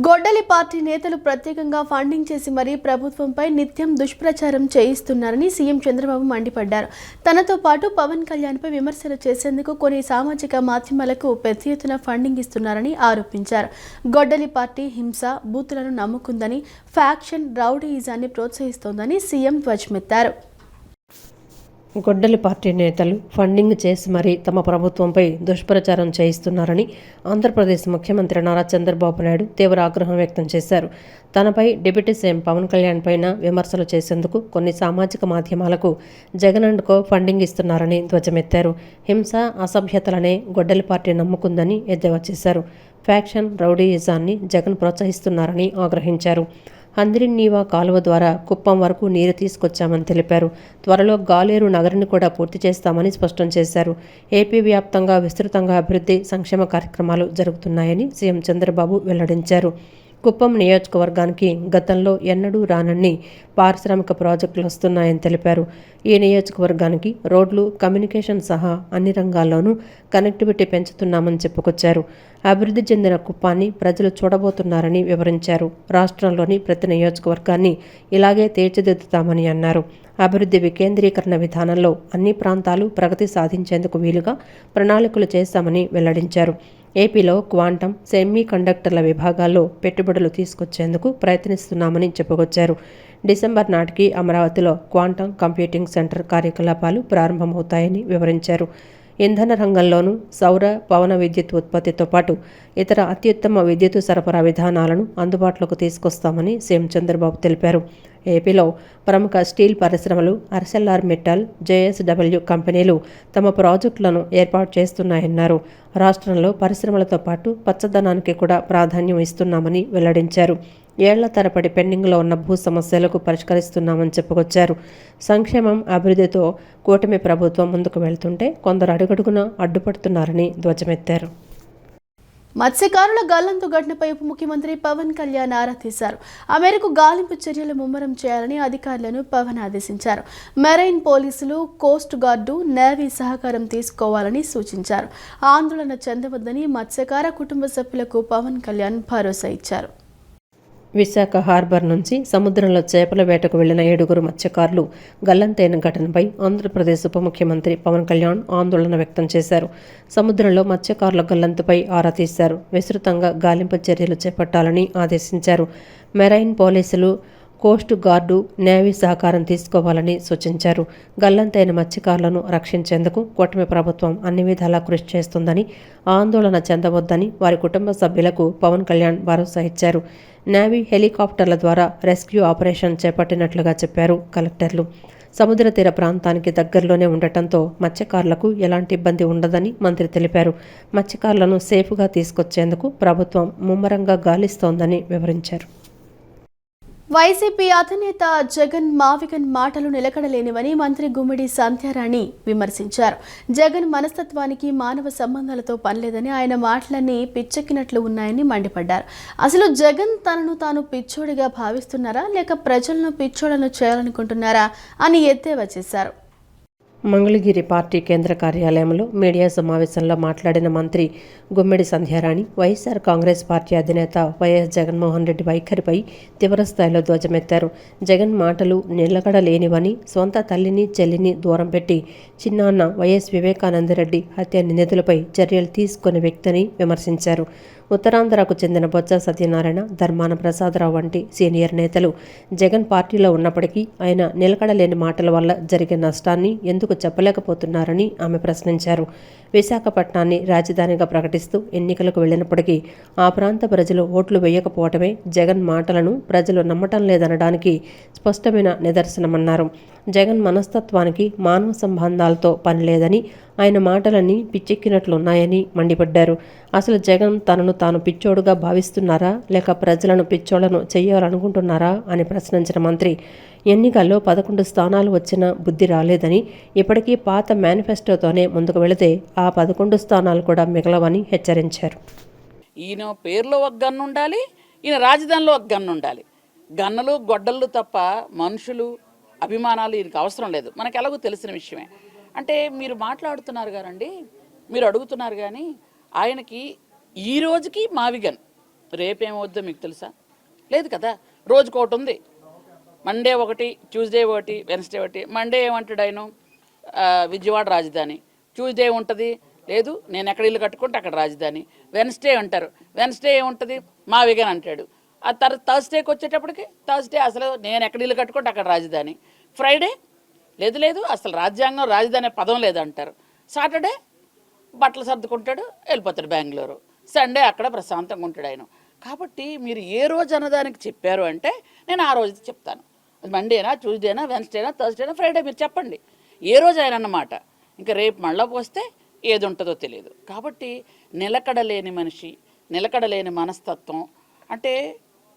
గొడ్డలి పార్టీ నేతలు ప్రత్యేకంగా ఫండింగ్ చేసి మరీ ప్రభుత్వంపై నిత్యం దుష్ప్రచారం చేయిస్తున్నారని సీఎం చంద్రబాబు మండిపడ్డారు. తనతో పాటు పవన్ కళ్యాణ్పై విమర్శలు చేసేందుకు కొన్ని సామాజిక మాధ్యమాలకు పెద్ద ఎత్తున ఫండింగ్ ఇస్తున్నారని ఆరోపించారు. గొడ్డలి పార్టీ హింస, బూతులను నమ్ముకుందని, ఫ్యాక్షన్, రౌడీయిజాన్ని ప్రోత్సహిస్తోందని సీఎం ధ్వజమెత్తారు. గొడ్డలి పార్టీ నేతలు ఫండింగ్ చేసి మరీ తమ ప్రభుత్వంపై దుష్ప్రచారం చేయిస్తున్నారని ఆంధ్రప్రదేశ్ ముఖ్యమంత్రి నారా చంద్రబాబు నాయుడు తీవ్ర ఆగ్రహం వ్యక్తం చేశారు. తనపై డిప్యూటీ సీఎం పవన్ కళ్యాణ్ పైన విమర్శలు చేసేందుకు కొన్ని సామాజిక మాధ్యమాలకు జగన్ అండ్ కో ఫండింగ్ ఇస్తున్నారని ధ్వజమెత్తారు. హింస, అసభ్యతలనే గొడ్డలి పార్టీ నమ్ముకుందని ఎద్దేవా చేశారు. ఫ్యాక్షన్, రౌడీయిజాన్ని జగన్ ప్రోత్సహిస్తున్నారని ఆగ్రహించారు. హంద్రినీవా కాలువ ద్వారా కుప్పం వరకు నీరు తీసుకొచ్చామని తెలిపారు. త్వరలో గాలేరు నగరిని కూడా పూర్తి చేస్తామని స్పష్టం చేశారు. ఏపీ వ్యాప్తంగా విస్తృతంగా అభివృద్ధి, సంక్షేమ కార్యక్రమాలు జరుగుతున్నాయని సీఎం చంద్రబాబు వెల్లడించారు. కుప్పం నియోజకవర్గానికి గతంలో ఎన్నడూ రానన్ని పారిశ్రామిక ప్రాజెక్టులు వస్తున్నాయని తెలిపారు. ఈ నియోజకవర్గానికి రోడ్లు, కమ్యూనికేషన్ సహా అన్ని రంగాల్లోనూ కనెక్టివిటీ పెంచుతున్నామని చెప్పుకొచ్చారు. అభివృద్ధి చెందిన కుప్పాన్ని ప్రజలు చూడబోతున్నారని వివరించారు. రాష్ట్రంలోని ప్రతి నియోజకవర్గాన్ని ఇలాగే తీర్చిదిద్దుతామని అన్నారు. అభివృద్ధి వికేంద్రీకరణ విధానంలో అన్ని ప్రాంతాలు ప్రగతి సాధించేందుకు వీలుగా ప్రణాళికలు చేస్తామని వెల్లడించారు. ఏపీలో క్వాంటం, సెమీ కండక్టర్ల విభాగాల్లో పెట్టుబడులు తీసుకొచ్చేందుకు ప్రయత్నిస్తున్నామని చెప్పుకొచ్చారు. డిసెంబర్ నాటికి అమరావతిలో క్వాంటం కంప్యూటింగ్ సెంటర్ కార్యకలాపాలు ప్రారంభమవుతాయని వివరించారు. ఇంధన రంగంలోనూ సౌర, పవన విద్యుత్ ఉత్పత్తితో పాటు ఇతర అత్యుత్తమ విద్యుత్ సరఫరా విధానాలను అందుబాటులోకి తీసుకొస్తామని సీఎం చంద్రబాబు తెలిపారు. ఏపీలో ప్రముఖ స్టీల్ పరిశ్రమలు ఆర్సెల్ఆర్ మిట్టల్, జేఎస్డబ్ల్యూ కంపెనీలు తమ ప్రాజెక్టులను ఏర్పాటు చేస్తున్నాయన్నారు. రాష్ట్రంలో పరిశ్రమలతో పాటు పచ్చదనానికి కూడా ప్రాధాన్యం ఇస్తున్నామని వెల్లడించారు. ఏళ్ల తరబడి పెండింగ్లో ఉన్న భూ సమస్యలకు పరిష్కరిస్తున్నామని చెప్పుకొచ్చారు. సంక్షేమం, అభివృద్ధితో కూటమి ప్రభుత్వం ముందుకు వెళ్తుంటే కొందరు అడుగడుగునా అడ్డుపడుతున్నారని ధ్వజమెత్తారు. మత్స్యకారుల గల్లంతు ఘటనపై ఉప ముఖ్యమంత్రి పవన్ కళ్యాణ్ ఆరా తీశారు. ఆ మేరకు గాలింపు చర్యలు ముమ్మరం చేయాలని అధికారులను పవన్ ఆదేశించారు. మెరైన్ పోలీసులు, కోస్ట్ గార్డు, నేవీ సహకారం తీసుకోవాలని సూచించారు. ఆందోళన చెందవద్దని మత్స్యకార కుటుంబ సభ్యులకు పవన్ కళ్యాణ్ భరోసా ఇచ్చారు. విశాఖ హార్బర్ నుంచి సముద్రంలో చేపల వేటకు వెళ్లిన 7 మత్స్యకారులు గల్లంతైన ఘటనపై ఆంధ్రప్రదేశ్ ఉప ముఖ్యమంత్రి పవన్ కళ్యాణ్ ఆందోళన వ్యక్తం చేశారు. సముద్రంలో మత్స్యకారుల గల్లంతుపై ఆరా తీశారు. విస్తృతంగా గాలింపు చర్యలు చేపట్టాలని ఆదేశించారు. మెరైన్ పోలీసులు, కోస్ట్ గార్డు, నేవీ సహకారం తీసుకోవాలని సూచించారు. గల్లంతైన మత్స్యకారులను రక్షించేందుకు కూటమి ప్రభుత్వం అన్ని విధాలా కృషి చేస్తుందని, ఆందోళన చెందవద్దని వారి కుటుంబ సభ్యులకు పవన్ కళ్యాణ్ భరోసా ఇచ్చారు. నేవీ హెలికాప్టర్ల ద్వారా రెస్క్యూ ఆపరేషన్ చేపట్టినట్లుగా చెప్పారు కలెక్టర్లు. సముద్ర తీర ప్రాంతానికి దగ్గరలోనే ఉండటంతో మత్స్యకారులకు ఎలాంటి ఇబ్బంది ఉండదని మంత్రి తెలిపారు. మత్స్యకారులను సేఫ్గా తీసుకొచ్చేందుకు ప్రభుత్వం ముమ్మరంగా గాలిస్తోందని వివరించారు. వైసీపీ అధినేత జగన్ మావిగన్ మాటలు నిలకడలేనివని మంత్రి గుమ్మిడి సంధ్యారాణి విమర్శించారు. జగన్ మనస్తత్వానికి మానవ సంబంధాలతో పనిలేదని, ఆయన మాటలన్నీ పిచ్చెక్కినట్లు ఉన్నాయని మండిపడ్డారు. అసలు జగన్ తనను తాను పిచ్చోడిగా భావిస్తున్నారా, లేక ప్రజలను పిచ్చోళ్లను చేయాలనుకుంటున్నారా అని ఎద్దేవా చేశారు. మంగళగిరి పార్టీ కేంద్ర కార్యాలయంలో మీడియా సమావేశంలో మాట్లాడిన మంత్రి గుమ్మిడి సంధ్యారాణి వైఎస్ఆర్ కాంగ్రెస్ పార్టీ అధినేత వైఎస్ జగన్మోహన్ రెడ్డి వైఖరిపై తీవ్రస్థాయిలో ధ్వజమెత్తారు. జగన్ మాటలు నిలకడలేనివని, సొంత తల్లిని, చెల్లిని దూరం పెట్టి చిన్నాన్న వైఎస్ వివేకానందరెడ్డి హత్య నిందితులపై చర్యలు తీసుకునే వ్యక్తిని విమర్శించారు. ఉత్తరాంధ్రకు చెందిన బొత్స సత్యనారాయణ, ధర్మాన ప్రసాదరావు వంటి సీనియర్ నేతలు జగన్ పార్టీలో ఉన్నప్పటికీ ఆయన నిలకడలేని మాటల వల్ల జరిగే నష్టాన్ని ఎందుకు చెప్పలేకపోతున్నారని ఆమె ప్రశ్నించారు. విశాఖపట్నాన్ని రాజధానిగా ప్రకటిస్తూ ఎన్నికలకు వెళ్లినప్పటికీ ఆ ప్రాంత ప్రజలు ఓట్లు వేయకపోవటమే జగన్ మాటలను ప్రజలు నమ్మటం లేదనడానికి స్పష్టమైన నిదర్శనమన్నారు. జగన్ మనస్తత్వానికి మానవ సంబంధాలతో పనిలేదని, ఆయన మాటలన్నీ పిచ్చెక్కినట్లున్నాయని మండిపడ్డారు. అసలు జగన్ తనను తాను పిచ్చోడుగా భావిస్తున్నారా, లేక ప్రజలను పిచ్చోళ్లను చేయాలనుకుంటున్నారా అని ప్రశ్నించిన మంత్రి ఎన్నికల్లో 11 స్థానాలు వచ్చినా బుద్ధి రాలేదని, ఇప్పటికీ పాత మేనిఫెస్టోతోనే ముందుకు వెళితే ఆ 11 స్థానాలు కూడా మిగలవని హెచ్చరించారు. ఈయన పేరులో ఒక గన్ను ఉండాలి, ఈయన రాజధానిలో ఒక గన్ను ఉండాలి. గన్నులు, గొడ్డళ్ళు తప్ప మనుషులు, అభిమానాలు ఈయనకి అవసరం లేదు. మనకు ఎలాగో తెలిసిన విషయమే. అంటే మీరు మాట్లాడుతున్నారు గారండి, మీరు అడుగుతున్నారు కానీ ఆయనకి ఈ రోజుకి మావిగన్ రేపేమవుద్దో మీకు తెలుసా? లేదు కదా. రోజుకోటి ఉంది. మండే ఒకటి, ట్యూస్డే ఒకటి, వెన్స్డే ఒకటి. మండే ఏమంటాడు ఆయన, విజయవాడ రాజధాని. ట్యూస్డే ఉంటుంది, లేదు నేను ఎక్కడ ఇల్లు కట్టుకుంటే అక్కడ రాజధాని. వెన్స్డే అంటారు, వెన్స్డే ఏముంటుంది, మా విగన్ అంటాడు. ఆ తర్వాత థర్స్డేకి వచ్చేటప్పటికి థర్స్డే అసలు నేను ఎక్కడ ఇల్లు కట్టుకుంటే అక్కడ రాజధాని. ఫ్రైడే లేదు అసలు రాజ్యాంగం రాజధాని పదం లేదంటారు. సాటర్డే బట్టలు సర్దుకుంటాడు, వెళ్ళిపోతాడు బెంగళూరు. సండే అక్కడ ప్రశాంతంగా ఉంటాడు ఆయన. కాబట్టి మీరు ఏ రోజు అన్నదానికి చెప్పారు అంటే నేను ఆ రోజు చెప్తాను. మండేనా, ట్యూస్డేనా, వెన్స్డేనా, థర్స్డేనా, ఫ్రైడే మీరు చెప్పండి ఏ రోజు ఆయన అన్నమాట. ఇంకా రేపు మళ్ళీ పోస్తే ఏది ఉంటుందో తెలియదు. కాబట్టి నిలకడలేని మనిషి, నిలకడలేని మనస్తత్వం అంటే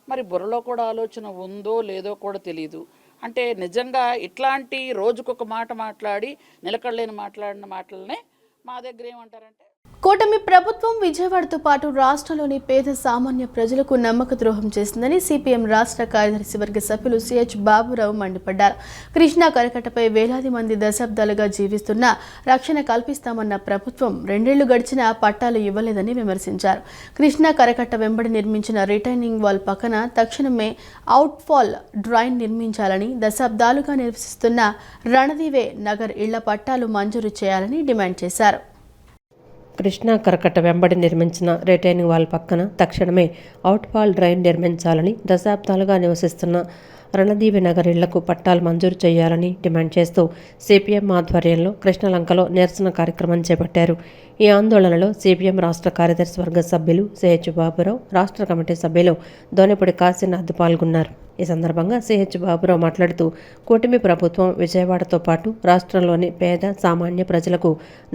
మరి బుర్రలో కూడా ఆలోచన ఉందో లేదో కూడా తెలియదు. అంటే నిజంగా ఇట్లాంటి రోజుకొక మాట మాట్లాడి నిలకడలేని మాట్లాడిన మాటలనే మా దగ్గర ఏమంటారంటే, కూటమి ప్రభుత్వం విజయవాడతో పాటు రాష్ట్రంలోని పేద సామాన్య ప్రజలకు నమ్మక ద్రోహం చేసిందని సిపిఎం రాష్ట్ర కార్యదర్శి వర్గ సభ్యులు సిహెచ్ బాబురావు మండిపడ్డారు. కృష్ణా కరకట్టపై వేలాది మంది దశాబ్దాలుగా జీవిస్తున్న రక్షణ కల్పిస్తామన్న ప్రభుత్వం 2 ఏళ్లు గడిచినా పట్టాలు ఇవ్వలేదని విమర్శించారు. కృష్ణా కరకట్ట వెంబడి నిర్మించిన రిటైనింగ్ వాల్ పక్కన తక్షణమే అవుట్ఫాల్ డ్రైన్ నిర్మించాలని, దశాబ్దాలుగా నివసిస్తున్న రణదీవే నగర్ ఇళ్ల పట్టాలు మంజూరు చేయాలని డిమాండ్ చేశారు. కృష్ణా కరకట్ట వెంబడి నిర్మించిన రిటైనింగ్ వాల్ పక్కన తక్షణమే అవుట్ఫాల్ డ్రైన్ నిర్మించాలని, దశాబ్దాలుగా నివసిస్తున్న రణదీవి నగర్ ఇళ్లకు పట్టాలు మంజూరు చేయాలని డిమాండ్ చేస్తూ సిపిఎం ఆధ్వర్యంలో కృష్ణలంకలో నిరసన కార్యక్రమం చేపట్టారు. ఈ ఆందోళనలో సిపిఎం రాష్ట్ర కార్యదర్శి వర్గ సభ్యులు సిహెచ్ బాబురావు, రాష్ట్ర కమిటీ సభ్యులు దోనెపూడి కాశీనాథ్ పాల్గొన్నారు. ఈ సందర్భంగా సిహెచ్ బాబురావు మాట్లాడుతూ కూటమి ప్రభుత్వం విజయవాడతో పాటు రాష్ట్రంలోని పేద సామాన్య ప్రజలకు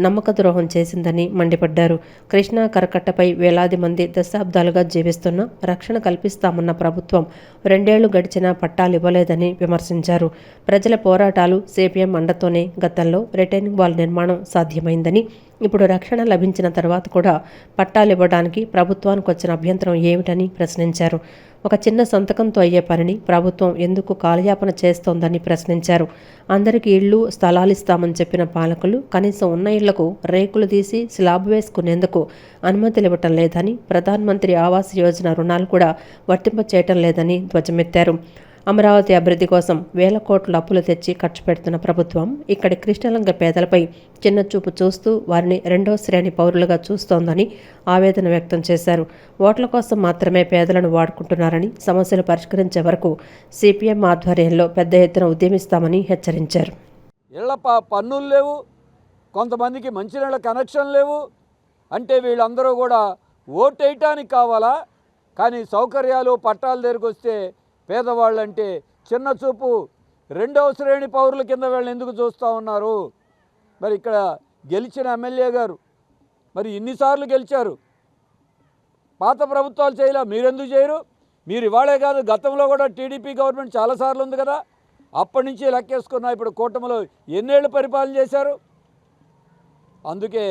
నమ్మక ద్రోహం చేసిందని మండిపడ్డారు. కృష్ణా కరకట్టపై వేలాది మంది దశాబ్దాలుగా జీవిస్తున్న రక్షణ కల్పిస్తామన్న ప్రభుత్వం 2 ఏళ్లు గడిచినా పట్టాలు ఇవ్వలేదని విమర్శించారు. ప్రజల పోరాటాలు సిపిఎం అండతోనే గతంలో రిటైనింగ్ వాల్ నిర్మాణం సాధ్యమైందని, ఇప్పుడు రక్షణ లభించిన తర్వాత కూడా పట్టాలు ఇవ్వడానికి ప్రభుత్వానికి వచ్చిన అభ్యంతరం ఏమిటని ప్రశ్నించారు. ఒక చిన్న సంతకంతో అయ్యే పనిని ప్రభుత్వం ఎందుకు కాలయాపన చేస్తోందని ప్రశ్నించారు. అందరికీ ఇళ్లు, స్థలాలు ఇస్తామని చెప్పిన పాలకులు కనీసం ఉన్న ఇళ్లకు రేకులు తీసి స్లాబ్ వేసుకునేందుకు అనుమతులు ఇవ్వటం లేదని, ప్రధానమంత్రి ఆవాస్ యోజన రుణాలు కూడా వర్తింప చేయటం లేదని ధ్వజమెత్తారు. అమరావతి అభివృద్ధి కోసం వేల కోట్ల అప్పులు తెచ్చి ఖర్చు పెడుతున్న ప్రభుత్వం ఇక్కడి కృష్ణలంక పేదలపై చిన్నచూపు చూస్తూ వారిని 2వ శ్రేణి పౌరులుగా చూస్తోందని ఆవేదన వ్యక్తం చేశారు. ఓట్ల కోసం మాత్రమే పేదలను వాడుకుంటున్నారని, సమస్యలు పరిష్కరించే వరకు సిపిఎం ఆధ్వర్యంలో పెద్ద ఎత్తున ఉద్యమిస్తామని హెచ్చరించారు. ఇళ్ల పన్నులు లేవు, కొంతమందికి మంచినీళ్ళ కనెక్షన్ లేవు. అంటే వీళ్ళందరూ కూడా ఓటేయటానికి కావాలా, కానీ సౌకర్యాలు పట్టాల దగ్గరికి వస్తే పేదవాళ్ళంటే చిన్న చూపు, 2వ శ్రేణి పౌరుల కింద వీళ్ళని ఎందుకు చూస్తూ ఉన్నారు? మరి ఇక్కడ గెలిచిన ఎమ్మెల్యే గారు మరి ఇన్నిసార్లు గెలిచారు, పాత ప్రభుత్వాలు చేయలే, మీరెందుకు చేయరు? మీరు ఇవాళే కాదు, గతంలో కూడా టీడీపీ గవర్నమెంట్ చాలాసార్లు ఉంది కదా, అప్పటి నుంచి లెక్కేసుకున్నా ఇప్పుడు కూటమిలో ఎన్నేళ్ళు పరిపాలన చేశారు? అందుకే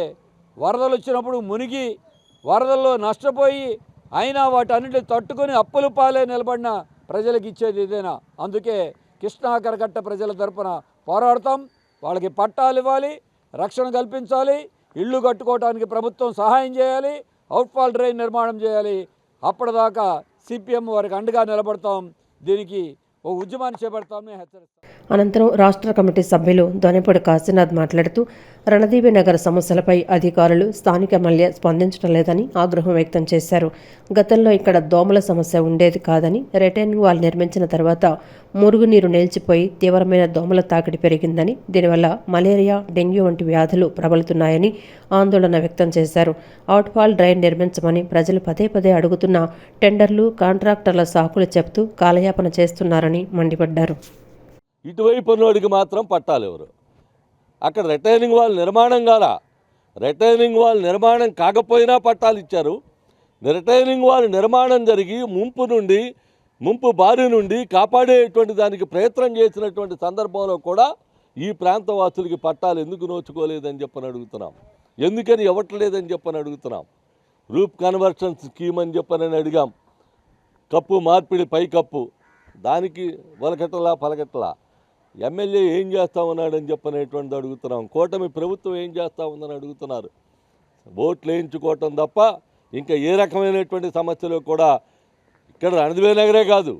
వరదలు వచ్చినప్పుడు మునిగి వరదల్లో నష్టపోయి అయినా వాటన్నిటిని తట్టుకొని అప్పుల పాలే నిలబడిన ప్రజలకు ఇచ్చేది ఇదేనా? అందుకే కృష్ణా కరకట్ట ప్రజల తరపున పోరాడతాం. వాళ్ళకి పట్టాలు ఇవ్వాలి, రక్షణ కల్పించాలి, ఇళ్ళు కట్టుకోవడానికి ప్రభుత్వం సహాయం చేయాలి, అవుట్ఫాల్ డ్రైన్ నిర్మాణం చేయాలి. అప్పటిదాకా సిపిఎం వారికి అండగా నిలబడతాం. దీనికి ఓ ఉద్యమాన్ని చేపడతామని హెచ్చరిస్తాం. అనంతరం రాష్ట్ర కమిటీ సభ్యులు దొనెపూడి కాశీనాథ్ మాట్లాడుతూ రణదీవి నగర్ సమస్యలపై అధికారులు, స్థానిక ఎమ్మెల్యే స్పందించడం లేదని ఆగ్రహం వ్యక్తం చేశారు. గతంలో ఇక్కడ దోమల సమస్య ఉండేది కాదని, రిటైనింగ్ వాల్ నిర్మించిన తర్వాత మురుగునీరు నిలిచిపోయి తీవ్రమైన దోమల తాకిడి పెరిగిందని, దీనివల్ల మలేరియా, డెంగ్యూ వంటి వ్యాధులు ప్రబలుతున్నాయని ఆందోళన వ్యక్తం చేశారు. అవుట్ఫాల్ డ్రైన్ నిర్మించమని ప్రజలు పదే పదే అడుగుతున్న టెండర్లు, కాంట్రాక్టర్ల సాకులు చెబుతూ కాలయాపన చేస్తున్నారని మండిపడ్డారు. ఇటువైపు ఉన్నోడికి మాత్రం పట్టాలు ఎవరు? అక్కడ రిటైనింగ్ వాల్ నిర్మాణం కాదా? రిటైనింగ్ వాల్ నిర్మాణం కాకపోయినా పట్టాలు ఇచ్చారు. రిటైనింగ్ వాల్ నిర్మాణం జరిగి ముంపు బారి నుండి కాపాడేటువంటి దానికి ప్రయత్నం చేసినటువంటి సందర్భంలో కూడా ఈ ప్రాంత వాసులకి పట్టాలు ఎందుకు నోచుకోలేదని చెప్పని అడుగుతున్నాం. ఎందుకని ఇవ్వట్లేదని చెప్పని అడుగుతున్నాం. రూప్ కన్వర్షన్ స్కీమ్ అని చెప్పని అడిగాం. కప్పు మార్పిడి పై కప్పు, దానికి వలకట్టలా పలకట్టలా. ఎమ్మెల్యే ఏం చేస్తా ఉన్నాడని చెప్పనేటువంటిది అడుగుతున్నాం. కూటమి ప్రభుత్వం ఏం చేస్తూ ఉందని అడుగుతున్నారు. ఓట్లు వేయించుకోవటం తప్ప ఇంకా ఏ రకమైనటువంటి సమస్యలు కూడా ఇక్కడ రణదివే నగరే కాదు,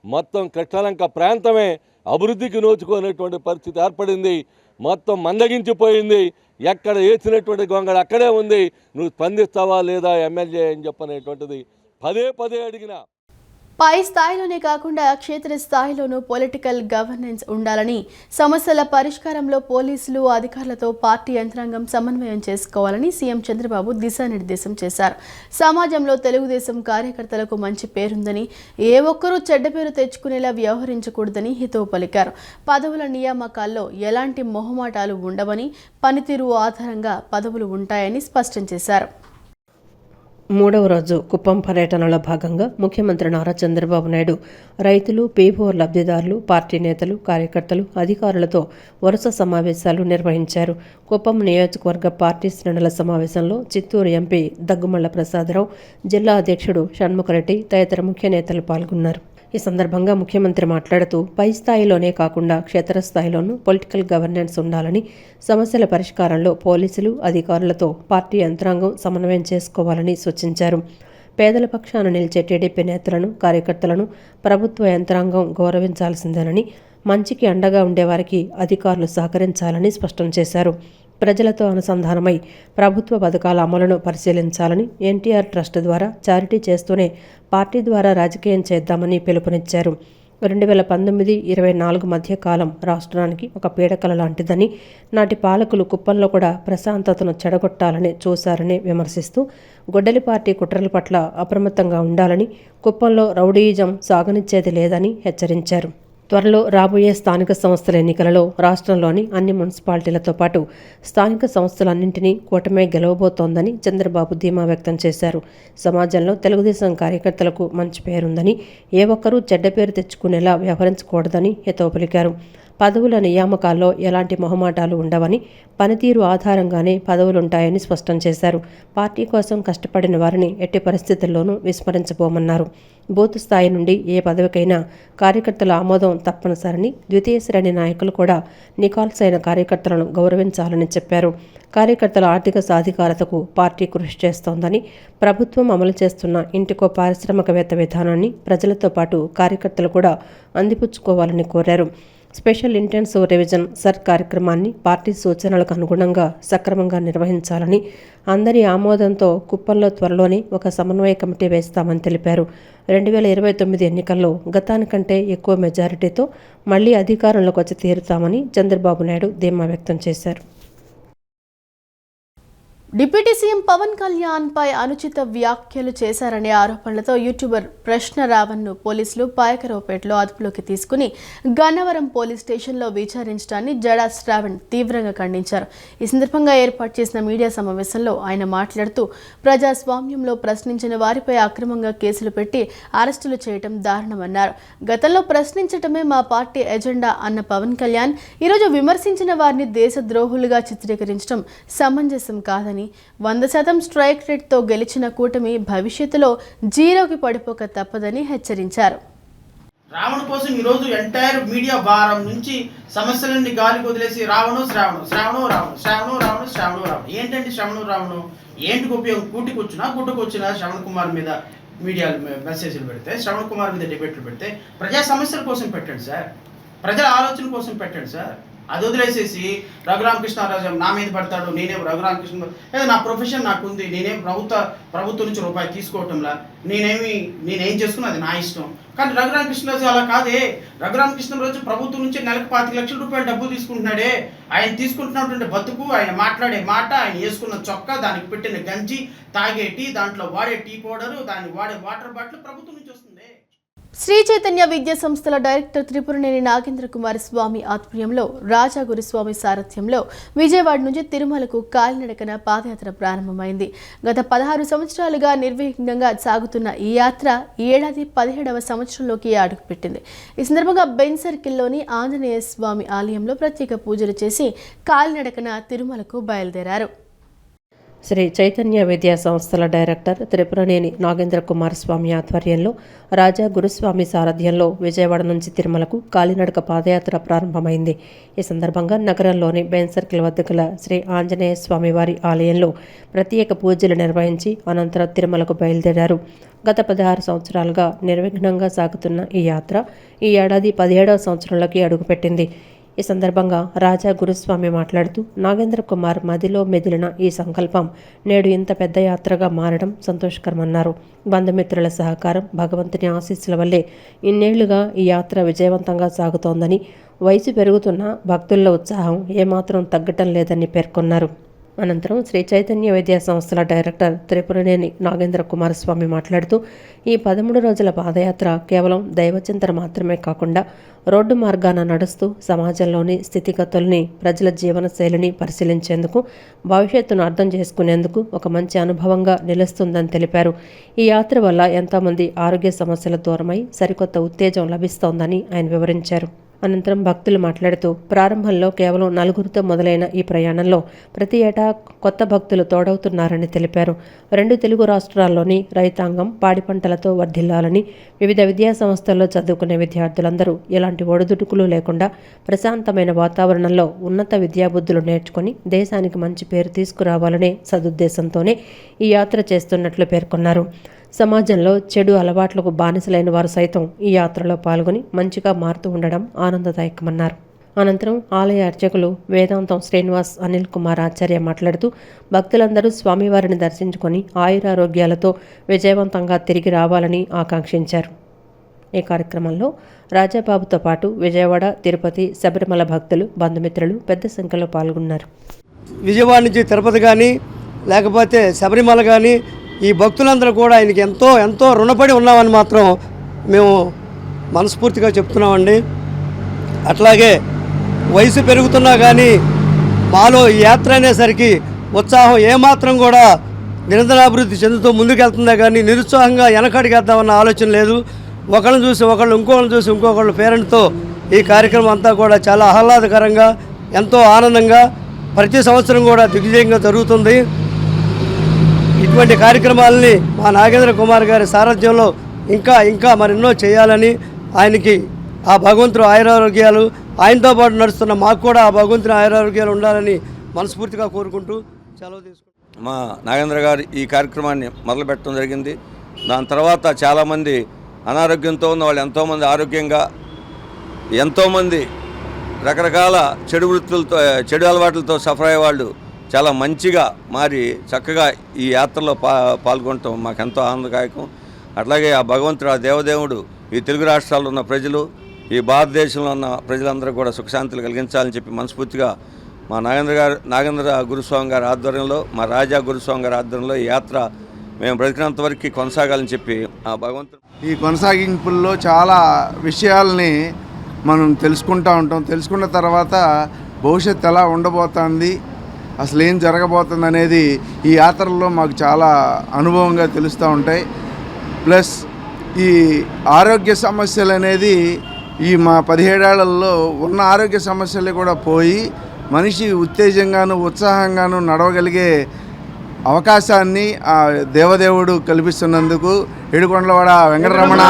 మొత్తం కృష్ణలంక ప్రాంతమే అభివృద్ధికి నోచుకునేటువంటి పరిస్థితి ఏర్పడింది. మొత్తం మందగించిపోయింది. ఎక్కడ వేసినటువంటి గొంగళ అక్కడే ఉంది. నువ్వు స్పందిస్తావా లేదా ఎమ్మెల్యే అని చెప్పనేటువంటిది పదే పదే అడిగినా. పై స్థాయిలోనే కాకుండా క్షేత్ర స్థాయిలోనూ పొలిటికల్ గవర్నెన్స్ ఉండాలని, సమస్యల పరిష్కారంలో పోలీసులు అధికారులతో పార్టీ యంత్రాంగం సమన్వయం చేసుకోవాలని సీఎం చంద్రబాబు దిశానిర్దేశం చేశారు. సమాజంలో తెలుగుదేశం కార్యకర్తలకు మంచి పేరుందని, ఏ ఒక్కరూ చెడ్డ పేరు తెచ్చుకునేలా వ్యవహరించకూడదని హితవు పలికారు. పదవుల నియామకాల్లో ఎలాంటి మొహమాటాలు ఉండవని, పనితీరు ఆధారంగా పదవులు ఉంటాయని స్పష్టం చేశారు. మూడవ రోజు కుప్పం పర్యటనలో భాగంగా ముఖ్యమంత్రి నారా చంద్రబాబు నాయుడు రైతులు, పీఓ లబ్ధిదారులు, పార్టీ నేతలు, కార్యకర్తలు, అధికారులతో వరుస సమావేశాలు నిర్వహించారు. కుప్పం నియోజకవర్గ పార్టీ శ్రేణుల సమావేశంలో చిత్తూరు ఎంపీ దగ్గుమళ్ల ప్రసాదరావు, జిల్లా అధ్యక్షుడు షణ్ముఖరెడ్డి తదితర ముఖ్య నేతలు పాల్గొన్నారు. ఈ సందర్భంగా ముఖ్యమంత్రి మాట్లాడుతూ పై స్థాయిలోనే కాకుండా క్షేత్రస్థాయిలోనూ పొలిటికల్ గవర్నెన్స్ ఉండాలని, సమస్యల పరిష్కారంలో పోలీసులు అధికారులతో పార్టీ యంత్రాంగం సమన్వయం చేసుకోవాలని సూచించారు. పేదల పక్షాన నిలిచే టీడీపీ నేతలను, కార్యకర్తలను ప్రభుత్వ యంత్రాంగం గౌరవించాల్సిందేనని, మంచికి అండగా ఉండేవారికి అధికారులు సహకరించాలని స్పష్టం చేశారు. ప్రజలతో అనుసంధానమై ప్రభుత్వ పథకాల అమలును పరిశీలించాలని, ఎన్టీఆర్ ట్రస్ట్ ద్వారా చారిటీ చేస్తూనే పార్టీ ద్వారా రాజకీయం చేద్దామని పిలుపునిచ్చారు. 2019-24 మధ్య కాలం రాష్ట్రానికి ఒక పీడకల లాంటిదని, నాటి పాలకులు కుప్పంలో కూడా ప్రశాంతతను చెడగొట్టాలని చూశారని విమర్శిస్తూ గొడ్డలి పార్టీ కుట్రల పట్ల అప్రమత్తంగా ఉండాలని, కుప్పంలో రౌడీయిజం సాగనిచ్చేది లేదని హెచ్చరించారు. త్వరలో రాబోయే స్థానిక సంస్థల ఎన్నికలలో రాష్ట్రంలోని అన్ని మున్సిపాలిటీలతో పాటు స్థానిక సంస్థలన్నింటినీ కూటమే గెలవబోతోందని చంద్రబాబు ధీమా వ్యక్తం చేశారు. సమాజంలో తెలుగుదేశం కార్యకర్తలకు మంచి పేరుందని, ఏ ఒక్కరూ చెడ్డ పేరు తెచ్చుకునేలా వ్యవహరించకూడదని హితవు పలికారు. పదవుల నియామకాల్లో ఎలాంటి మొహమాటాలు ఉండవని, పనితీరు ఆధారంగానే పదవులుంటాయని స్పష్టం చేశారు. పార్టీ కోసం కష్టపడిన వారిని ఎట్టి పరిస్థితుల్లోనూ విస్మరించబోమన్నారు. బూత్ స్థాయి నుండి ఏ పదవికైనా కార్యకర్తల ఆమోదం తప్పనిసరని, ద్వితీయ శ్రేణి నాయకులు కూడా నికాల్సైన కార్యకర్తలను గౌరవించాలని చెప్పారు. కార్యకర్తల ఆర్థిక సాధికారతకు పార్టీ కృషి చేస్తోందని, ప్రభుత్వం అమలు చేస్తున్న ఇంటికో పారిశ్రామికవేత్త విధానాన్ని ప్రజలతో పాటు కార్యకర్తలు కూడా అందిపుచ్చుకోవాలని కోరారు. స్పెషల్ ఇంటెన్సివ్ రివిజన్ సర్ కార్యక్రమాన్ని పార్టీ సూచనలకు అనుగుణంగా సక్రమంగా నిర్వహించాలని, అందరి ఆమోదంతో కుప్పంలో త్వరలోనే ఒక సమన్వయ కమిటీ వేస్తామని తెలిపారు. 2029 ఎన్నికల్లో గతానికంటే ఎక్కువ మెజారిటీతో మళ్లీ అధికారంలోకి వచ్చి తీరుతామని చంద్రబాబు నాయుడు ధీమా వ్యక్తం చేశారు. డిప్యూటీ సీఎం పవన్ కళ్యాణ్ పై అనుచిత వ్యాఖ్యలు చేశారనే ఆరోపణలతో యూట్యూబర్ ప్రశ్న రావణ్ను పోలీసులు పాయకరావుపేటలో అదుపులోకి తీసుకుని గన్నవరం పోలీస్ స్టేషన్లో విచారించడాన్ని జడా శ్రావణ్ తీవ్రంగా ఖండించారు. ఈ సందర్భంగా ఏర్పాటు చేసిన మీడియా సమావేశంలో ఆయన మాట్లాడుతూ ప్రజాస్వామ్యంలో ప్రశ్నించిన వారిపై అక్రమంగా కేసులు పెట్టి అరెస్టులు చేయడం దారుణమన్నారు. గతంలో ప్రశ్నించటమే మా పార్టీ ఎజెండా అన్న పవన్ కళ్యాణ్ ఈరోజు విమర్శించిన వారిని దేశద్రోహులుగా చిత్రీకరించడం సమంజసం కాదని, 100% స్ట్రైక్ రేట్తో గెలిచిన కూటమి భవిష్యత్తులో జీరోకి పడిపోక తప్పదని హెచ్చరించారు. రావణ కోసం ఈరోజు ఎంటైర్ మీడియా వారం నుంచి సమస్యలన్నీ గాలికి వదిలేసి రావణు శ్రావణు శ్రావణు రావణు శ్రావణు రావణు శ్రావణు రావణు ఏంటంటే శ్రవణు రావణు ఏంటికి ఉపయోగం? గుట్టుకొచ్చిన శ్రవణ్ కుమార్ మీద మీడియాలు మెసేజ్లు పెడితే, శ్రవణ్ కుమార్ మీద డిబేట్లు పెడితే ప్రజా సమస్యల కోసం పెట్టండి సార్, ప్రజల ఆలోచన కోసం పెట్టండి సార్. అది వదిలేసేసి రఘురామకృష్ణరాజు నా మీద పడతాడు, నేనేం రఘురామకృష్ణ ఏదో నా ప్రొఫెషన్ నాకు ఉంది, నేనేం ప్రభుత్వం నుంచి రూపాయి తీసుకోవటంలా, నేనేం చేసుకున్నా అది నా ఇష్టం. కానీ రఘురామకృష్ణరాజు అలా కాదే. రఘురామకృష్ణరాజు ప్రభుత్వం నుంచి నెలకు 25 లక్షల రూపాయలు డబ్బులు తీసుకుంటున్నాడే. ఆయన తీసుకుంటున్నటువంటి బతుకు, ఆయన మాట్లాడే మాట, ఆయన వేసుకున్న చొక్కా, దానికి పెట్టిన గంజి, తాగే టీ, దాంట్లో వాడే టీ పౌడరు, దాన్ని వాడే వాటర్ బాటిల్ ప్రభుత్వం నుంచి వస్తుంది. శ్రీ చైతన్య విద్యా సంస్థల డైరెక్టర్ త్రిపురనేని నాగేంద్ర కుమార్ స్వామి ఆధ్వర్యంలో రాజా గురుస్వామి సారథ్యంలో విజయవాడ నుంచి తిరుమలకు కాలినడకన పాదయాత్ర ప్రారంభమైంది. గత 16 సంవత్సరాలుగా నిర్విఘ్నంగా సాగుతున్న ఈ యాత్ర ఈ ఏడాది 17వ సంవత్సరంలోకి అడుగుపెట్టింది. ఈ సందర్భంగా బెన్ సర్కిల్లోని ఆంజనేయ స్వామి ఆలయంలో ప్రత్యేక పూజలు చేసి కాలినడకన తిరుమలకు బయలుదేరారు. శ్రీ చైతన్య విద్యా సంస్థల డైరెక్టర్ త్రిపురనేని నాగేంద్ర కుమార్ స్వామి ఆధ్వర్యంలో రాజా గురుస్వామి సారథ్యంలో విజయవాడ నుంచి తిరుమలకు కాలినడక పాదయాత్ర ప్రారంభమైంది. ఈ సందర్భంగా నగరంలోని బెన్ సర్కిల్ వద్ద గల శ్రీ ఆంజనేయ స్వామి వారి ఆలయంలో ప్రత్యేక పూజలు నిర్వహించి అనంతరం తిరుమలకు బయలుదేరారు. గత 16 సంవత్సరాలుగా నిర్విఘ్నంగా సాగుతున్న ఈ యాత్ర ఈ ఏడాది 17వ సంవత్సరంలోకి అడుగుపెట్టింది. ఈ సందర్భంగా రాజా గురుస్వామి మాట్లాడుతూ నాగేంద్ర కుమార్ మదిలో మెదిలిన ఈ సంకల్పం నేడు ఇంత పెద్ద యాత్రగా మారడం సంతోషకరమన్నారు. బంధుమిత్రుల సహకారం, భగవంతుని ఆశీస్సుల వల్లే ఇన్నేళ్లుగా ఈ యాత్ర విజయవంతంగా సాగుతోందని, వయసు పెరుగుతున్న భక్తుల్లో ఉత్సాహం ఏమాత్రం తగ్గటం లేదని పేర్కొన్నారు. అనంతరం శ్రీ చైతన్య విద్యా సంస్థల డైరెక్టర్ త్రిపురనేని నాగేంద్ర కుమార్ స్వామి మాట్లాడుతూ ఈ 13 రోజుల పాదయాత్ర కేవలం దైవచింతన మాత్రమే కాకుండా రోడ్డు మార్గాన నడుస్తూ సమాజంలోని స్థితిగతుల్ని, ప్రజల జీవన శైలిని పరిశీలించేందుకు, భవిష్యత్తును అర్థం చేసుకునేందుకు ఒక మంచి అనుభవంగా నిలుస్తుందని తెలిపారు. ఈ యాత్ర వల్ల ఎంతోమంది ఆరోగ్య సమస్యలు దూరమై సరికొత్త ఉత్తేజం లభిస్తోందని ఆయన వివరించారు. అనంతరం భక్తులు మాట్లాడుతూ ప్రారంభంలో కేవలం 4గురితో మొదలైన ఈ ప్రయాణంలో ప్రతి ఏటా కొత్త భక్తులు తోడవుతున్నారని తెలిపారు. 2 తెలుగు రాష్ట్రాల్లోని రైతాంగం పాడి పంటలతో వర్ధిల్లాలని, వివిధ విద్యా సంస్థల్లో చదువుకునే విద్యార్థులందరూ ఎలాంటి ఒడిదుడుకులు లేకుండా ప్రశాంతమైన వాతావరణంలో ఉన్నత విద్యాబుద్ధులు నేర్చుకుని దేశానికి మంచి పేరు తీసుకురావాలనే సదుద్దేశంతోనే ఈ యాత్ర చేస్తున్నట్లు పేర్కొన్నారు. సమాజంలో చెడు అలవాట్లకు బానిసలైన వారు సైతం ఈ యాత్రలో పాల్గొని మంచిగా మారుతూ ఉండడం ఆనందదాయకమన్నారు. అనంతరం ఆలయ అర్చకులు వేదాంతం శ్రీనివాస్ అనిల్ కుమార్ ఆచార్య మాట్లాడుతూ భక్తులందరూ స్వామివారిని దర్శించుకొని ఆయురారోగ్యాలతో విజయవంతంగా తిరిగి రావాలని ఆకాంక్షించారు. ఈ కార్యక్రమంలో రాజాబాబుతో పాటు విజయవాడ, తిరుపతి, శబరిమల భక్తులు, బంధుమిత్రులు పెద్ద సంఖ్యలో పాల్గొన్నారు. విజయవాడ నుంచి తిరుపతి కానీ లేకపోతే శబరిమల కానీ ఈ భక్తులందరూ కూడా ఆయనకి ఎంతో రుణపడి ఉన్నామని మాత్రం మేము మనస్ఫూర్తిగా చెప్తున్నామండి. అట్లాగే వయసు పెరుగుతున్నా కానీ మాలో ఈ యాత్ర అనేసరికి ఉత్సాహం ఏమాత్రం కూడా నిరంతరాభివృద్ధి చెందుతూ ముందుకెళ్తుందే కానీ నిరుత్సాహంగా వెనకడిగేద్దామన్న ఆలోచన లేదు. ఒకళ్ళని చూసి ఒకళ్ళు, ఇంకొకళ్ళని చూసి ఇంకొకళ్ళు పేరెంట్తో ఈ కార్యక్రమం అంతా కూడా చాలా ఆహ్లాదకరంగా, ఎంతో ఆనందంగా ప్రతి సంవత్సరం కూడా దిగ్విజయంగా జరుగుతుంది. ఇటువంటి కార్యక్రమాలని మా నాగేంద్ర కుమార్ గారి సారథ్యంలో ఇంకా మరెన్నో చేయాలని, ఆయనకి ఆ భగవంతుడు ఆయురారోగ్యాలు, ఆయనతో పాటు నడుస్తున్న మాకు కూడా ఆ భగవంతుని ఆయురారోగ్యాలు ఉండాలని మనస్ఫూర్తిగా కోరుకుంటూ సెలవు తీసుకుంటాం. మా నాగేంద్ర గారు ఈ కార్యక్రమాన్ని మొదలుపెట్టడం జరిగింది. దాని తర్వాత చాలామంది అనారోగ్యంతో ఉన్న వాళ్ళు ఎంతోమంది ఆరోగ్యంగా, ఎంతోమంది రకరకాల చెడు అలవాట్లతో సఫర్ అయ్యే వాళ్ళు చాలా మంచిగా మారి చక్కగా ఈ యాత్రలో పాల్గొనటం మాకెంతో ఆనందదాయకం. అట్లాగే ఆ భగవంతుడు, ఆ దేవదేవుడు ఈ తెలుగు రాష్ట్రాల్లో ఉన్న ప్రజలు, ఈ భారతదేశంలో ఉన్న ప్రజలందరూ కూడా సుఖశాంతులు కలిగించాలని చెప్పి మనస్ఫూర్తిగా మా నాగేంద్ర గురుస్వామి గారి ఆధ్వర్యంలో, మా రాజా గురుస్వామి గారి ఆధ్వర్యంలో ఈ యాత్ర మేము బ్రతికినంత వరకు కొనసాగాలని చెప్పి ఆ భగవంతుడు. ఈ కొనసాగింపుల్లో చాలా విషయాల్ని మనం తెలుసుకుంటూ ఉంటాం. తెలుసుకున్న తర్వాత భవిష్యత్తు ఎలా ఉండబోతుంది, అసలు ఏం జరగబోతుంది అనేది ఈ యాత్రల్లో మాకు చాలా అనుభవంగా తెలుస్తూ ఉంటాయి. ప్లస్ ఈ ఆరోగ్య సమస్యలు అనేది ఈ మా 17 ఏళ్లలో ఉన్న ఆరోగ్య సమస్యలు కూడా పోయి మనిషి ఉత్తేజంగాను, ఉత్సాహంగాను నడవగలిగే అవకాశాన్ని ఆ దేవదేవుడు కల్పిస్తున్నందుకు ఏడుకొండలవాడ వెంకటరమణ